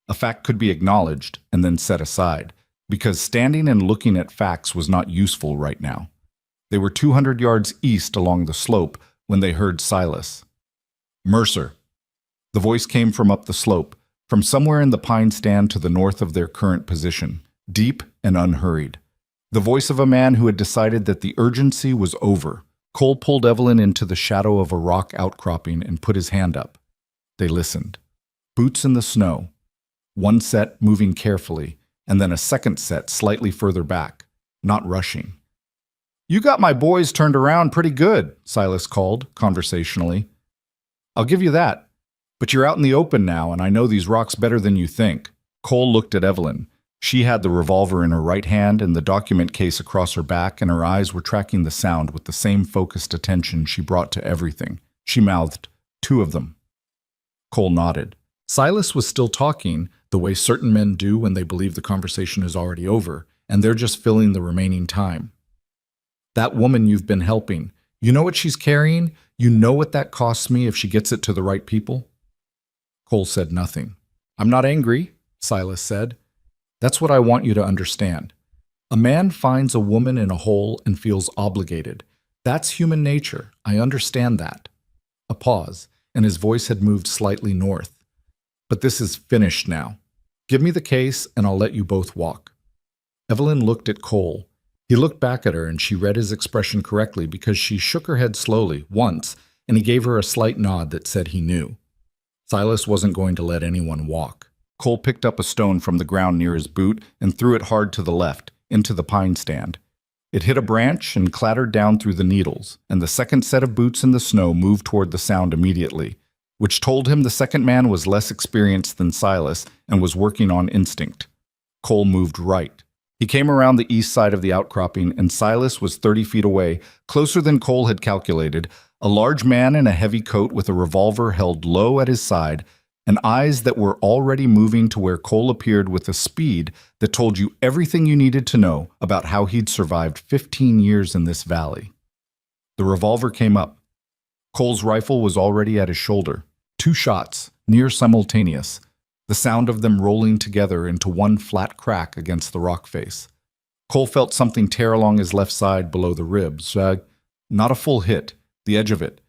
A fact could be acknowledged and then set aside, because standing and looking at facts was not useful right now. They were 200 yards east along the slope when they heard Silas. "Mercer." The voice came from up the slope, from somewhere in the pine stand to the north of their current position, deep and unhurried. The voice of a man who had decided that the urgency was over. Cole pulled Evelyn into the shadow of a rock outcropping and put his hand up. They listened. Boots in the snow. 1 set moving carefully, and then a second set slightly further back, not rushing. "You got my boys turned around pretty good," Silas called, conversationally. "I'll give you that. But you're out in the open now, and I know these rocks better than you think." Cole looked at Evelyn. She had the revolver in her right hand and the document case across her back, and her eyes were tracking the sound with the same focused attention she brought to everything. She mouthed, "2 of them." Cole nodded. Silas was still talking, the way certain men do when they believe the conversation is already over, and they're just filling the remaining time. "That woman you've been helping, you know what she's carrying? You know what that costs me if she gets it to the right people?" Cole said nothing. "I'm not angry," Silas said. "That's what I want you to understand. A man finds a woman in a hole and feels obligated. That's human nature. I understand that." A pause, and his voice had moved slightly north. "But this is finished now. Give me the case, and I'll let you both walk." Evelyn looked at Cole. He looked back at her, and she read his expression correctly because she shook her head slowly, once, and he gave her a slight nod that said he knew. Silas wasn't going to let anyone walk. Cole picked up a stone from the ground near his boot and threw it hard to the left, into the pine stand. It hit a branch and clattered down through the needles, and the second set of boots in the snow moved toward the sound immediately, which told him the second man was less experienced than Silas and was working on instinct. Cole moved right. He came around the east side of the outcropping, and Silas was 30 feet away, closer than Cole had calculated, a large man in a heavy coat with a revolver held low at his side, and eyes that were already moving to where Cole appeared with a speed that told you everything you needed to know about how he'd survived 15 years in this valley. The revolver came up. Cole's rifle was already at his shoulder. 2 shots, near simultaneous, the sound of them rolling together into one flat crack against the rock face. Cole felt something tear along his left side below the ribs. Not a full hit, the edge of it.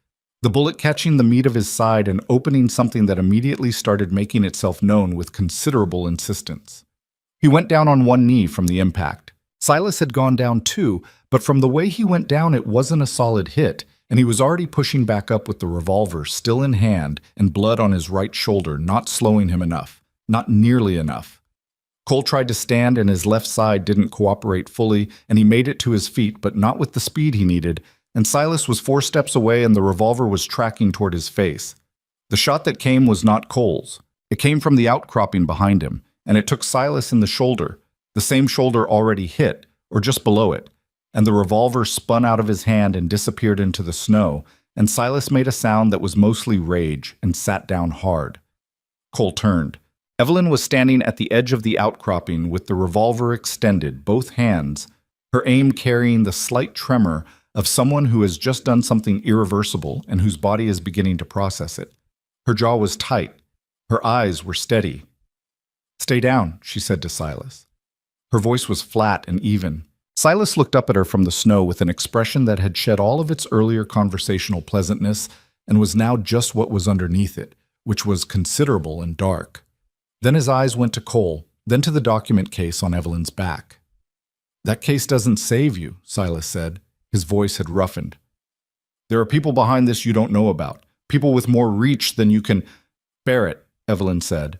The bullet catching the meat of his side and opening something that immediately started making itself known with considerable insistence. He went down on one knee from the impact. Silas had gone down too, but from the way he went down it wasn't a solid hit, and he was already pushing back up with the revolver still in hand and blood on his right shoulder, not slowing him enough, not nearly enough. Cole tried to stand and his left side didn't cooperate fully, and he made it to his feet, but not with the speed he needed, and Silas was 4 steps away and the revolver was tracking toward his face. The shot that came was not Cole's. It came from the outcropping behind him, and it took Silas in the shoulder, the same shoulder already hit, or just below it, and the revolver spun out of his hand and disappeared into the snow, and Silas made a sound that was mostly rage and sat down hard. Cole turned. Evelyn was standing at the edge of the outcropping with the revolver extended, both hands, her aim carrying the slight tremor of someone who has just done something irreversible and whose body is beginning to process it. Her jaw was tight. Her eyes were steady. "Stay down," she said to Silas. Her voice was flat and even. Silas looked up at her from the snow with an expression that had shed all of its earlier conversational pleasantness and was now just what was underneath it, which was considerable and dark. Then his eyes went to Cole, then to the document case on Evelyn's back. "That case doesn't save you," Silas said. His voice had roughened. "There are people behind this you don't know about, people with more reach than you can—" "Barrett," Evelyn said.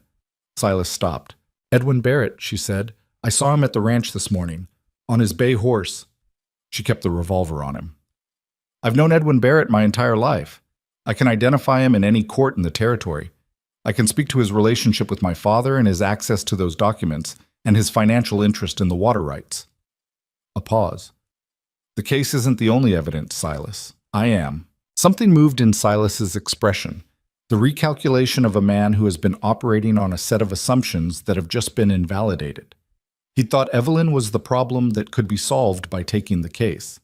Silas stopped. "Edwin Barrett," she said. "I saw him at the ranch this morning, on his bay horse." She kept the revolver on him. "I've known Edwin Barrett my entire life. I can identify him in any court in the territory. I can speak to his relationship with my father and his access to those documents, and his financial interest in the water rights." A pause. "The case isn't the only evidence, Silas. I am." Something moved in Silas's expression, the recalculation of a man who has been operating on a set of assumptions that have just been invalidated. He thought Evelyn was the problem that could be solved by taking the case.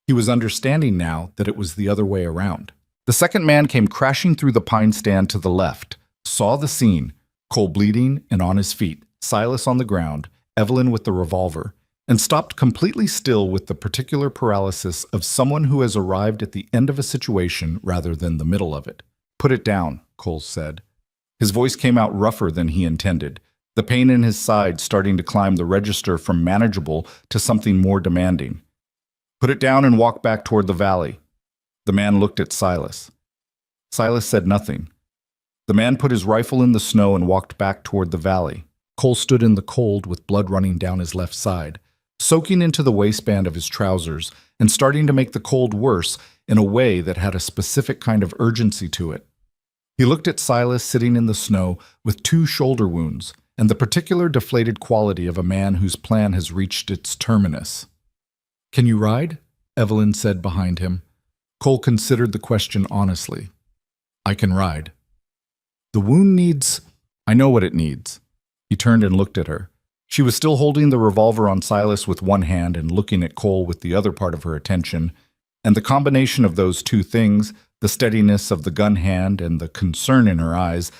He was understanding now that it was the other way around. The second man came crashing through the pine stand to the left, saw the scene, Cole bleeding and on his feet, Silas on the ground, Evelyn with the revolver, and stopped completely still with the particular paralysis of someone who has arrived at the end of a situation rather than the middle of it. "Put it down," Cole said. His voice came out rougher than he intended, the pain in his side starting to climb the register from manageable to something more demanding. "Put it down and walk back toward the valley." The man looked at Silas. Silas said nothing. The man put his rifle in the snow and walked back toward the valley. Cole stood in the cold with blood running down his left side, soaking into the waistband of his trousers and starting to make the cold worse in a way that had a specific kind of urgency to it. He looked at Silas sitting in the snow with 2 shoulder wounds and the particular deflated quality of a man whose plan has reached its terminus. "Can you ride?" Evelyn said behind him. Cole considered the question honestly. "I can ride." "The wound needs—" "I know what it needs." He turned and looked at her. She was still holding the revolver on Silas with one hand and looking at Cole with the other part of her attention, and the combination of those two things, the steadiness of the gun hand and the concern in her eyes,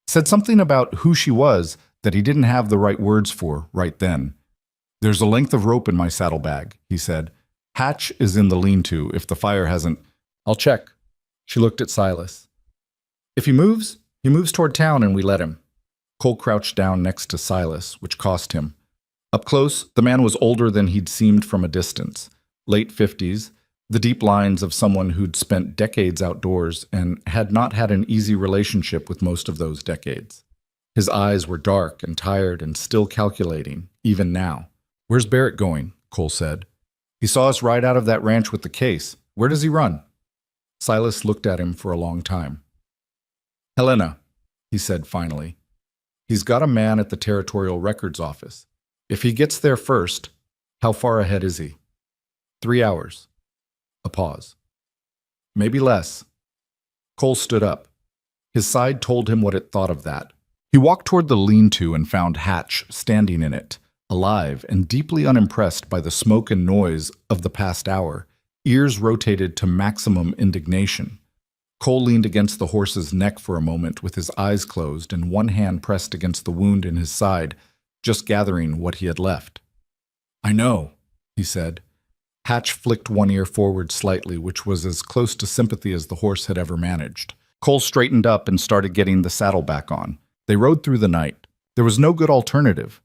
said something about who she was that he didn't have the right words for right then. "There's a length of rope in my saddlebag," he said. "Hatch is in the lean-to if the fire hasn't—" "I'll check." She looked at Silas. "If he moves toward town and we let him." Cole crouched down next to Silas, which cost him. Up close, the man was older than he'd seemed from a distance, late 50s, the deep lines of someone who'd spent decades outdoors and had not had an easy relationship with most of those decades. His eyes were dark and tired and still calculating, even now. "Where's Barrett going?" Cole said. "He saw us ride out of that ranch with the case. Where does he run?" Silas looked at him for a long time. "Helena," he said finally. "He's got a man at the Territorial Records office. If he gets there first, how far ahead is he?" 3 hours. A pause. "Maybe less." Cole stood up. His side told him what it thought of that. He walked toward the lean-to and found Hatch standing in it, alive and deeply unimpressed by the smoke and noise of the past hour, ears rotated to maximum indignation. Cole leaned against the horse's neck for a moment with his eyes closed and one hand pressed against the wound in his side, just gathering what he had left. "I know," he said. Hatch flicked one ear forward slightly, which was as close to sympathy as the horse had ever managed. Cole straightened up and started getting the saddle back on. They rode through the night. There was no good alternative.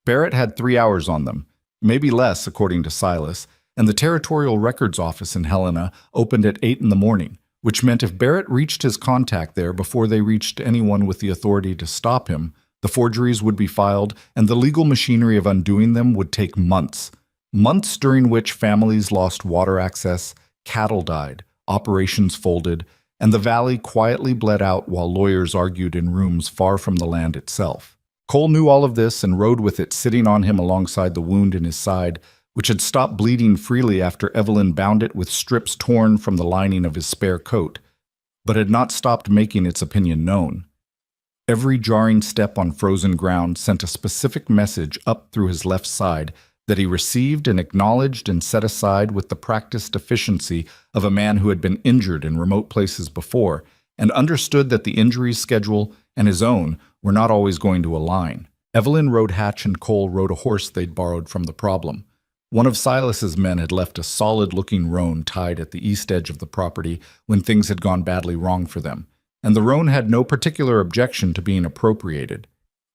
Barrett had 3 hours on them, maybe less according to Silas, and the Territorial Records office in Helena opened at 8 in the morning, which meant if Barrett reached his contact there before they reached anyone with the authority to stop him, the forgeries would be filed and the legal machinery of undoing them would take months. Months during which families lost water access, cattle died, operations folded, and the valley quietly bled out while lawyers argued in rooms far from the land itself. Cole knew all of this and rode with it sitting on him alongside the wound in his side which had stopped bleeding freely after Evelyn bound it with strips torn from the lining of his spare coat, but had not stopped making its opinion known. Every jarring step on frozen ground sent a specific message up through his left side that he received and acknowledged and set aside with the practiced efficiency of a man who had been injured in remote places before and understood that the injury's schedule and his own were not always going to align. Evelyn rode Hatch and Cole rode a horse they'd borrowed from the problem. One of Silas's men had left a solid-looking roan tied at the east edge of the property when things had gone badly wrong for them, and the roan had no particular objection to being appropriated.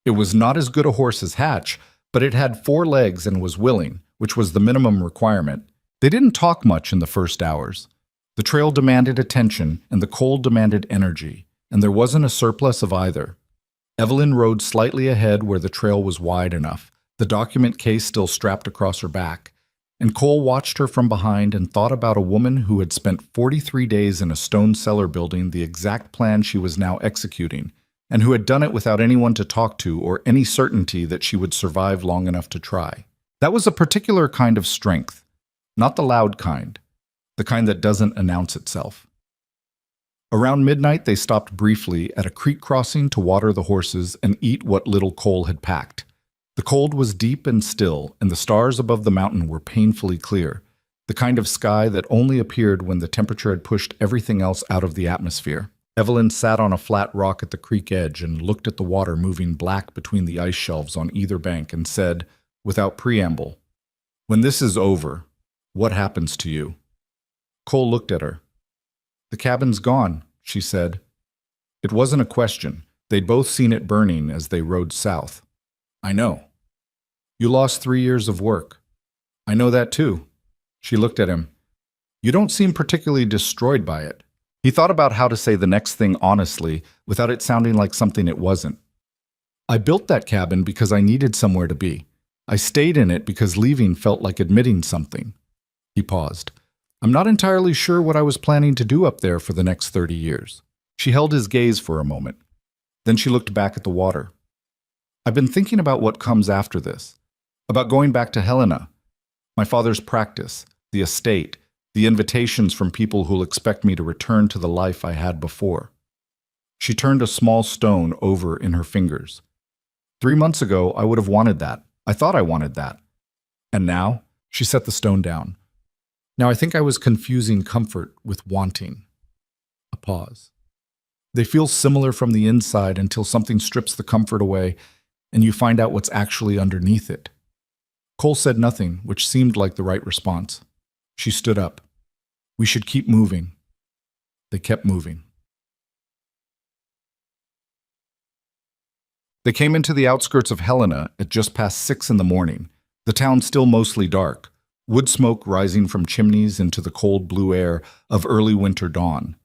It was not as good a horse as Hatch, but it had 4 legs and was willing, which was the minimum requirement. They didn't talk much in the first hours. The trail demanded attention, and the cold demanded energy, and there wasn't a surplus of either. Evelyn rode slightly ahead where the trail was wide enough, the document case still strapped across her back, and Cole watched her from behind and thought about a woman who had spent 43 days in a stone cellar building the exact plan she was now executing, and who had done it without anyone to talk to or any certainty that she would survive long enough to try. That was a particular kind of strength, not the loud kind, the kind that doesn't announce itself. Around midnight, they stopped briefly at a creek crossing to water the horses and eat what little Cole had packed. The cold was deep and still, and the stars above the mountain were painfully clear, the kind of sky that only appeared when the temperature had pushed everything else out of the atmosphere. Evelyn sat on a flat rock at the creek edge and looked at the water moving black between the ice shelves on either bank and said, without preamble, "When this is over, what happens to you?" Cole looked at her. "The cabin's gone," she said. It wasn't a question. They'd both seen it burning as they rode south. "I know." "You lost 3 years of work." "I know that too." She looked at him. "You don't seem particularly destroyed by it." He thought about how to say the next thing honestly without it sounding like something it wasn't. "I built that cabin because I needed somewhere to be. I stayed in it because leaving felt like admitting something." He paused. "I'm not entirely sure what I was planning to do up there for the next 30 years. She held his gaze for a moment. Then she looked back at the water. "I've been thinking about what comes after this. About going back to Helena. My father's practice, the estate, the invitations from people who'll expect me to return to the life I had before." She turned a small stone over in her fingers. 3 months ago, I would have wanted that. I thought I wanted that. And now, she set the stone down. Now I think I was confusing comfort with wanting. A pause. They feel similar from the inside until something strips the comfort away and you find out what's actually underneath it. Cole said nothing, which seemed like the right response. She stood up. "We should keep moving." They kept moving. They came into the outskirts of Helena at just past 6 in the morning, the town still mostly dark, wood smoke rising from chimneys into the cold blue air of early winter dawn.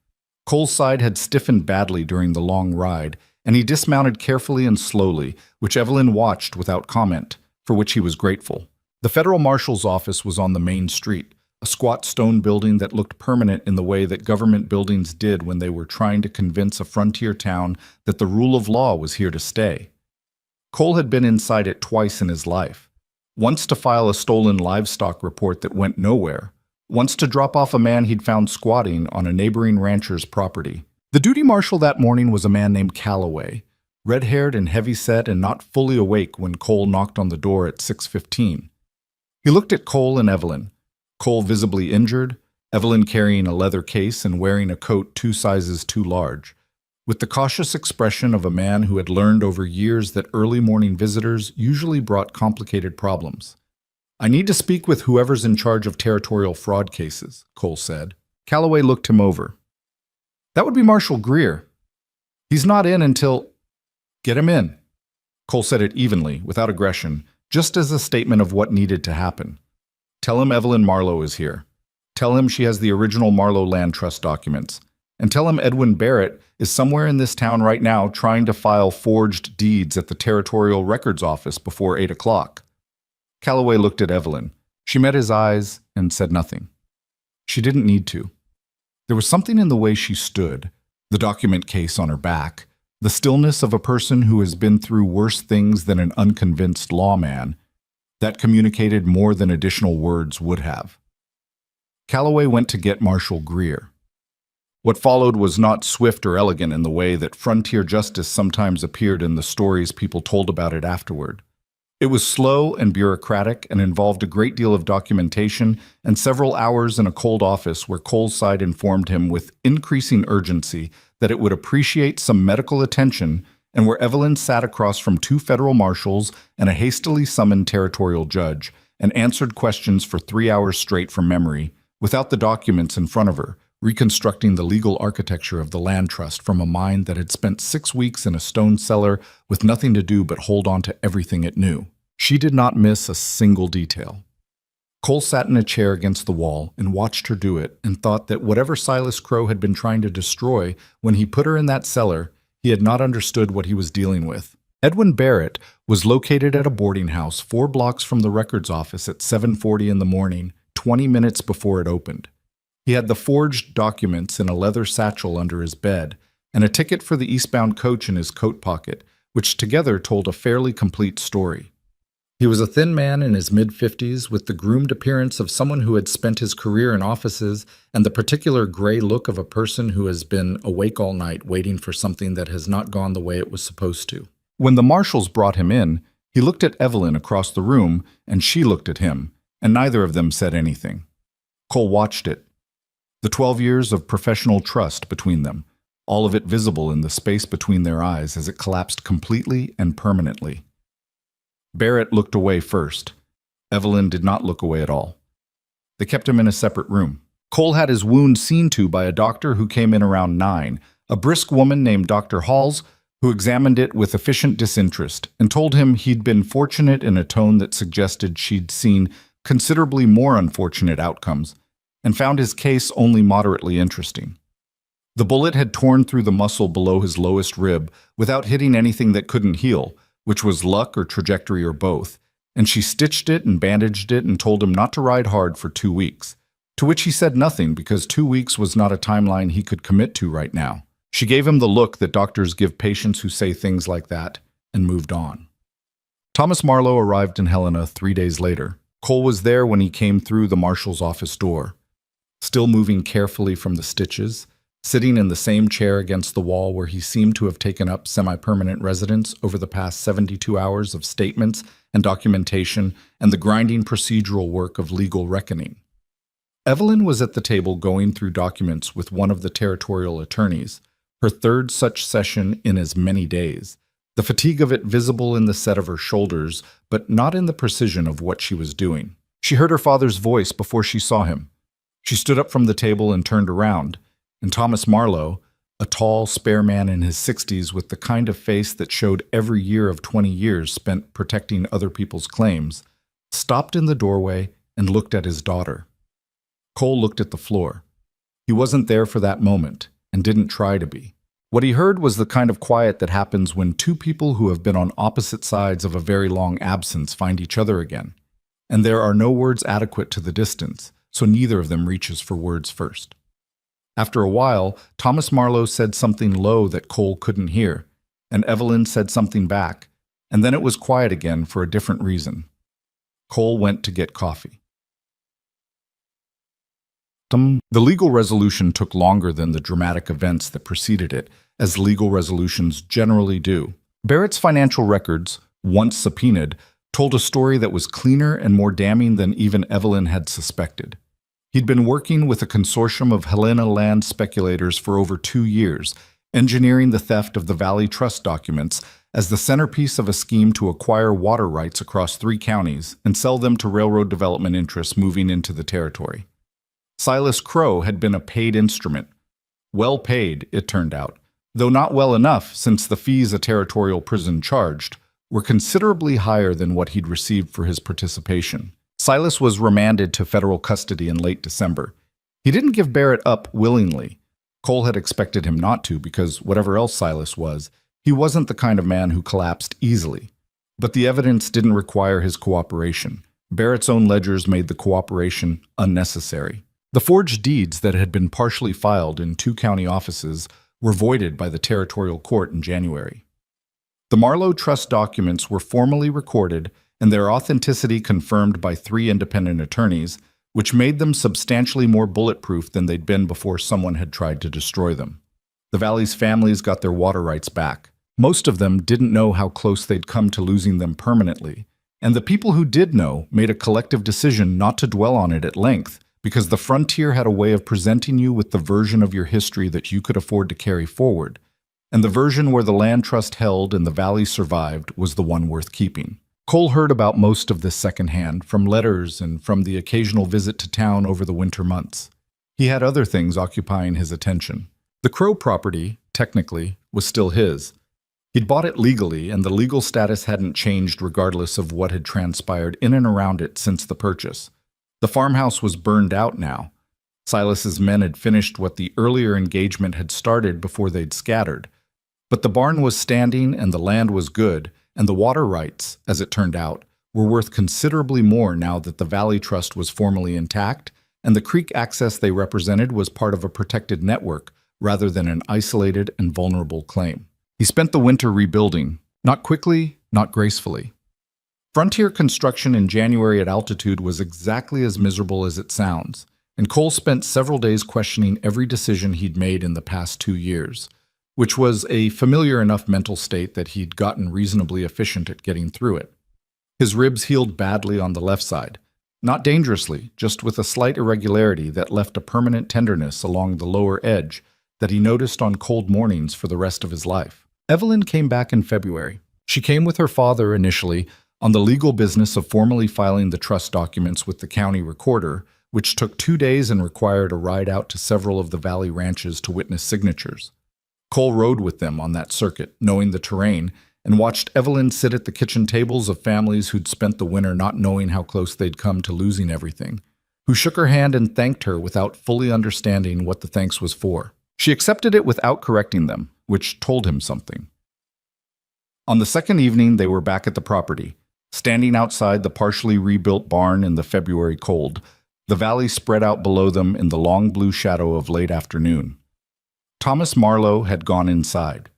Cole's side had stiffened badly during the long ride, and he dismounted carefully and slowly, which Evelyn watched without comment, for which he was grateful. The federal marshal's office was on the main street, a squat stone building that looked permanent in the way that government buildings did when they were trying to convince a frontier town that the rule of law was here to stay. Cole had been inside it twice in his life. Once to file a stolen livestock report that went nowhere. Once to drop off a man he'd found squatting on a neighboring rancher's property. The duty marshal that morning was a man named Calloway, red-haired and heavy-set and not fully awake when Cole knocked on the door at 6:15. He looked at Cole and Evelyn. Cole visibly injured, Evelyn carrying a leather case and wearing a coat 2 sizes too large, with the cautious expression of a man who had learned over years that early morning visitors usually brought complicated problems. "I need to speak with whoever's in charge of territorial fraud cases," Cole said. Calloway looked him over. "That would be Marshal Greer. He's not in until—" "Get him in." Cole said it evenly, without aggression, just as a statement of what needed to happen. "Tell him Evelyn Marlowe is here. Tell him she has the original Marlowe Land Trust documents. And tell him Edwin Barrett is somewhere in this town right now trying to file forged deeds at the Territorial Records Office before 8 o'clock. Calloway looked at Evelyn. She met his eyes and said nothing. She didn't need to. There was something in the way she stood, the document case on her back, the stillness of a person who has been through worse things than an unconvinced lawman, that communicated more than additional words would have. Calloway went to get Marshal Greer. What followed was not swift or elegant in the way that frontier justice sometimes appeared in the stories people told about it afterward. It was slow and bureaucratic and involved a great deal of documentation and several hours in a cold office where Cole's side informed him with increasing urgency that it would appreciate some medical attention, and where Evelyn sat across from two federal marshals and a hastily summoned territorial judge and answered questions for 3 hours straight from memory, without the documents in front of her, reconstructing the legal architecture of the land trust from a mind that had spent 6 weeks in a stone cellar with nothing to do but hold on to everything it knew. She did not miss a single detail. Cole sat in a chair against the wall and watched her do it and thought that whatever Silas Crow had been trying to destroy when he put her in that cellar, he had not understood what he was dealing with. Edwin Barrett was located at a boarding house 4 blocks from the records office at 7:40 in the morning, 20 minutes before it opened. He had the forged documents in a leather satchel under his bed and a ticket for the eastbound coach in his coat pocket, which together told a fairly complete story. He was a thin man in his mid-50s with the groomed appearance of someone who had spent his career in offices and the particular gray look of a person who has been awake all night waiting for something that has not gone the way it was supposed to. When the marshals brought him in, he looked at Evelyn across the room and she looked at him, and neither of them said anything. Cole watched it. The 12 years of professional trust between them, all of it visible in the space between their eyes as it collapsed completely and permanently. Barrett looked away first. Evelyn did not look away at all. They kept him in a separate room. Cole had his wound seen to by a doctor who came in around 9, a brisk woman named Dr. Halls, who examined it with efficient disinterest and told him he'd been fortunate in a tone that suggested she'd seen considerably more unfortunate outcomes, and found his case only moderately interesting. The bullet had torn through the muscle below his lowest rib without hitting anything that couldn't heal, which was luck or trajectory or both, and she stitched it and bandaged it and told him not to ride hard for 2 weeks, to which he said nothing because 2 weeks was not a timeline he could commit to right now. She gave him the look that doctors give patients who say things like that and moved on. Thomas Marlowe arrived in Helena 3 days later. Cole was there when he came through the marshal's office door. Still moving carefully from the stitches, sitting in the same chair against the wall where he seemed to have taken up semi-permanent residence over the past 72 hours of statements and documentation and the grinding procedural work of legal reckoning. Evelyn was at the table going through documents with one of the territorial attorneys, her third such session in as many days, the fatigue of it visible in the set of her shoulders, but not in the precision of what she was doing. She heard her father's voice before she saw him. She stood up from the table and turned around, and Thomas Marlowe, a tall, spare man in his 60s with the kind of face that showed every year of 20 years spent protecting other people's claims, stopped in the doorway and looked at his daughter. Cole looked at the floor. He wasn't there for that moment, and didn't try to be. What he heard was the kind of quiet that happens when two people who have been on opposite sides of a very long absence find each other again, and there are no words adequate to the distance, so neither of them reaches for words first. After a while, Thomas Marlowe said something low that Cole couldn't hear, and Evelyn said something back, and then it was quiet again for a different reason. Cole went to get coffee. The legal resolution took longer than the dramatic events that preceded it, as legal resolutions generally do. Barrett's financial records, once subpoenaed, told a story that was cleaner and more damning than even Evelyn had suspected. He'd been working with a consortium of Helena land speculators for over 2 years, engineering the theft of the Valley Trust documents as the centerpiece of a scheme to acquire water rights across 3 counties and sell them to railroad development interests moving into the territory. Silas Crow had been a paid instrument. Well paid, it turned out, though not well enough since the fees a territorial prison charged were considerably higher than what he'd received for his participation. Silas was remanded to federal custody in late December. He didn't give Barrett up willingly. Cole had expected him not to because whatever else Silas was, he wasn't the kind of man who collapsed easily. But the evidence didn't require his cooperation. Barrett's own ledgers made the cooperation unnecessary. The forged deeds that had been partially filed in 2 county offices were voided by the territorial court in January. The Marlowe Trust documents were formally recorded and their authenticity confirmed by 3 independent attorneys, which made them substantially more bulletproof than they'd been before someone had tried to destroy them. The Valley's families got their water rights back. Most of them didn't know how close they'd come to losing them permanently, and the people who did know made a collective decision not to dwell on it at length, because the frontier had a way of presenting you with the version of your history that you could afford to carry forward, and the version where the land trust held and the Valley survived was the one worth keeping. Cole heard about most of this secondhand, from letters and from the occasional visit to town over the winter months. He had other things occupying his attention. The Crow property, technically, was still his. He'd bought it legally, and the legal status hadn't changed regardless of what had transpired in and around it since the purchase. The farmhouse was burned out now. Silas's men had finished what the earlier engagement had started before they'd scattered. But the barn was standing and the land was good, and the water rights, as it turned out, were worth considerably more now that the Valley Trust was formally intact, and the creek access they represented was part of a protected network rather than an isolated and vulnerable claim. He spent the winter rebuilding, not quickly, not gracefully. Frontier construction in January at altitude was exactly as miserable as it sounds, and Cole spent several days questioning every decision he'd made in the past 2 years, which was a familiar enough mental state that he'd gotten reasonably efficient at getting through it. His ribs healed badly on the left side, not dangerously, just with a slight irregularity that left a permanent tenderness along the lower edge that he noticed on cold mornings for the rest of his life. Evelyn came back in February. She came with her father initially on the legal business of formally filing the trust documents with the county recorder, which took 2 days and required a ride out to several of the Valley ranches to witness signatures. Cole rode with them on that circuit, knowing the terrain, and watched Evelyn sit at the kitchen tables of families who'd spent the winter not knowing how close they'd come to losing everything, who shook her hand and thanked her without fully understanding what the thanks was for. She accepted it without correcting them, which told him something. On the second evening, they were back at the property, standing outside the partially rebuilt barn in the February cold, the valley spread out below them in the long blue shadow of late afternoon. Thomas Marlowe had gone inside.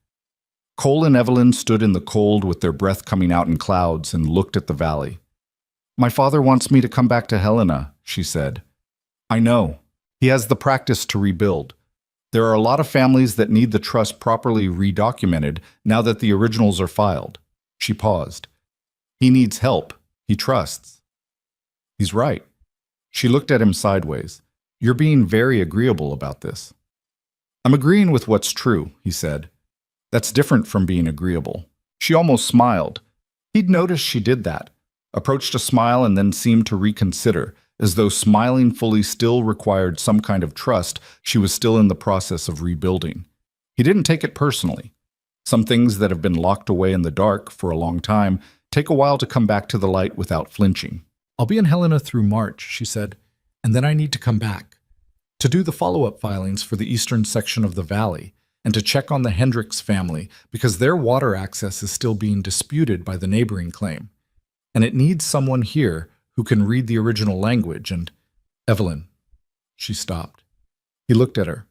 Cole and Evelyn stood in the cold with their breath coming out in clouds and looked at the valley. "My father wants me to come back to Helena," she said. "I know. He has the practice to rebuild. There are a lot of families that need the trust properly redocumented now that the originals are filed." She paused. "He needs help. He trusts." "He's right." She looked at him sideways. "You're being very agreeable about this." "I'm agreeing with what's true," he said. "That's different from being agreeable." She almost smiled. He'd noticed she did that, approached a smile and then seemed to reconsider, as though smiling fully still required some kind of trust she was still in the process of rebuilding. He didn't take it personally. Some things that have been locked away in the dark for a long time take a while to come back to the light without flinching. "I'll be in Helena through March," she said, "and then I need to come back to do the follow-up filings for the eastern section of the valley and to check on the Hendricks family because their water access is still being disputed by the neighboring claim. And it needs someone here who can read the original language and—" "Evelyn." She stopped. He looked at her.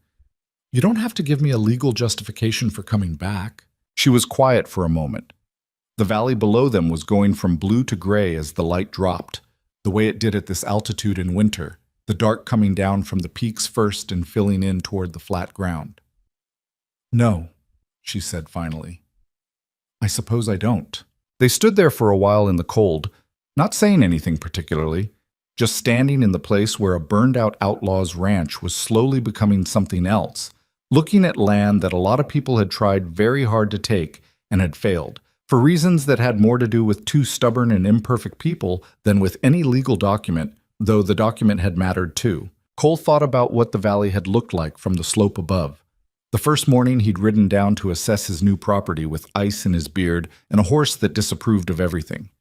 "You don't have to give me a legal justification for coming back." She was quiet for a moment. The valley below them was going from blue to gray as the light dropped, the way it did at this altitude in winter, the dark coming down from the peaks first and filling in toward the flat ground. "No," she said finally. "I suppose I don't." They stood there for a while in the cold, not saying anything particularly, just standing in the place where a burned-out outlaw's ranch was slowly becoming something else, looking at land that a lot of people had tried very hard to take and had failed, for reasons that had more to do with too stubborn and imperfect people than with any legal document, though the document had mattered too. Cole thought about what the valley had looked like from the slope above. The first morning he'd ridden down to assess his new property with ice in his beard and a horse that disapproved of everything.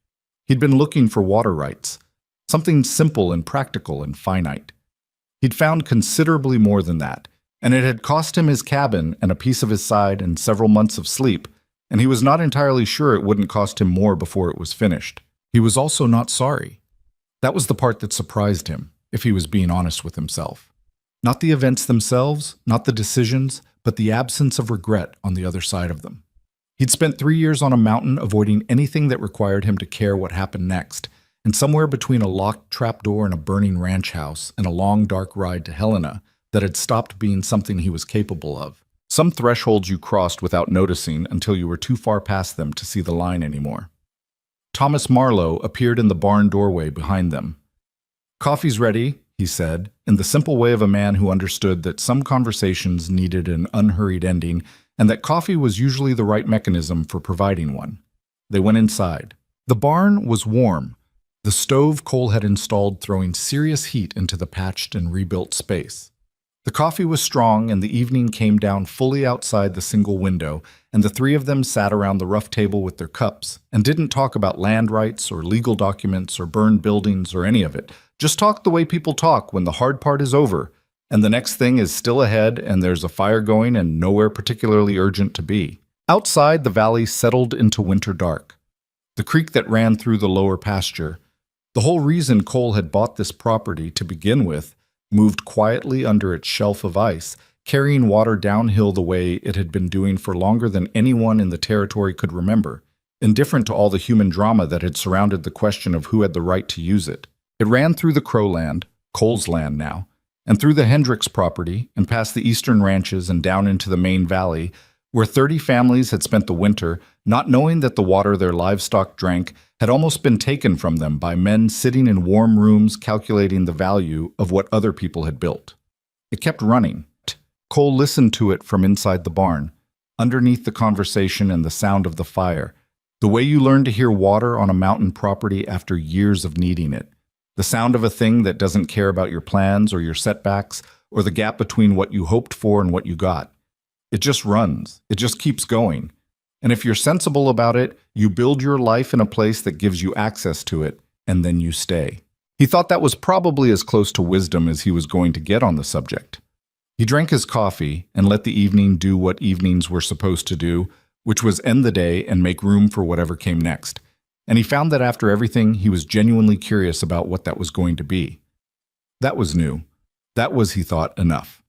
He'd been looking for water rights, something simple and practical and finite. He'd found considerably more than that, and it had cost him his cabin and a piece of his side and several months of sleep, and he was not entirely sure it wouldn't cost him more before it was finished. He was also not sorry. That was the part that surprised him, if he was being honest with himself. Not the events themselves, not the decisions, but the absence of regret on the other side of them. He'd spent 3 years on a mountain avoiding anything that required him to care what happened next, and somewhere between a locked trapdoor and a burning ranch house and a long dark ride to Helena that had stopped being something he was capable of. Some thresholds you crossed without noticing until you were too far past them to see the line anymore. Thomas Marlowe appeared in the barn doorway behind them. "Coffee's ready," he said, in the simple way of a man who understood that some conversations needed an unhurried ending and that coffee was usually the right mechanism for providing one. They went inside. The barn was warm, the stove Cole had installed throwing serious heat into the patched and rebuilt space. The coffee was strong, and the evening came down fully outside the single window, and the three of them sat around the rough table with their cups and didn't talk about land rights or legal documents or burned buildings or any of it. Just talk the way people talk when the hard part is over, and the next thing is still ahead and there's a fire going and nowhere particularly urgent to be. Outside, the valley settled into winter dark. The creek that ran through the lower pasture, the whole reason Cole had bought this property to begin with, moved quietly under its shelf of ice, carrying water downhill the way it had been doing for longer than anyone in the territory could remember, indifferent to all the human drama that had surrounded the question of who had the right to use it. It ran through the Crowland, Cole's land now, and through the Hendricks property and past the eastern ranches and down into the main valley, where 30 families had spent the winter, not knowing that the water their livestock drank had almost been taken from them by men sitting in warm rooms calculating the value of what other people had built. It kept running. Cole listened to it from inside the barn, underneath the conversation and the sound of the fire, the way you learn to hear water on a mountain property after years of needing it, the sound of a thing that doesn't care about your plans or your setbacks or the gap between what you hoped for and what you got. It just runs. It just keeps going. And if you're sensible about it, you build your life in a place that gives you access to it, and then you stay. He thought that was probably as close to wisdom as he was going to get on the subject. He drank his coffee and let the evening do what evenings were supposed to do, which was end the day and make room for whatever came next. And he found that after everything, he was genuinely curious about what that was going to be. That was new. That was, he thought, enough.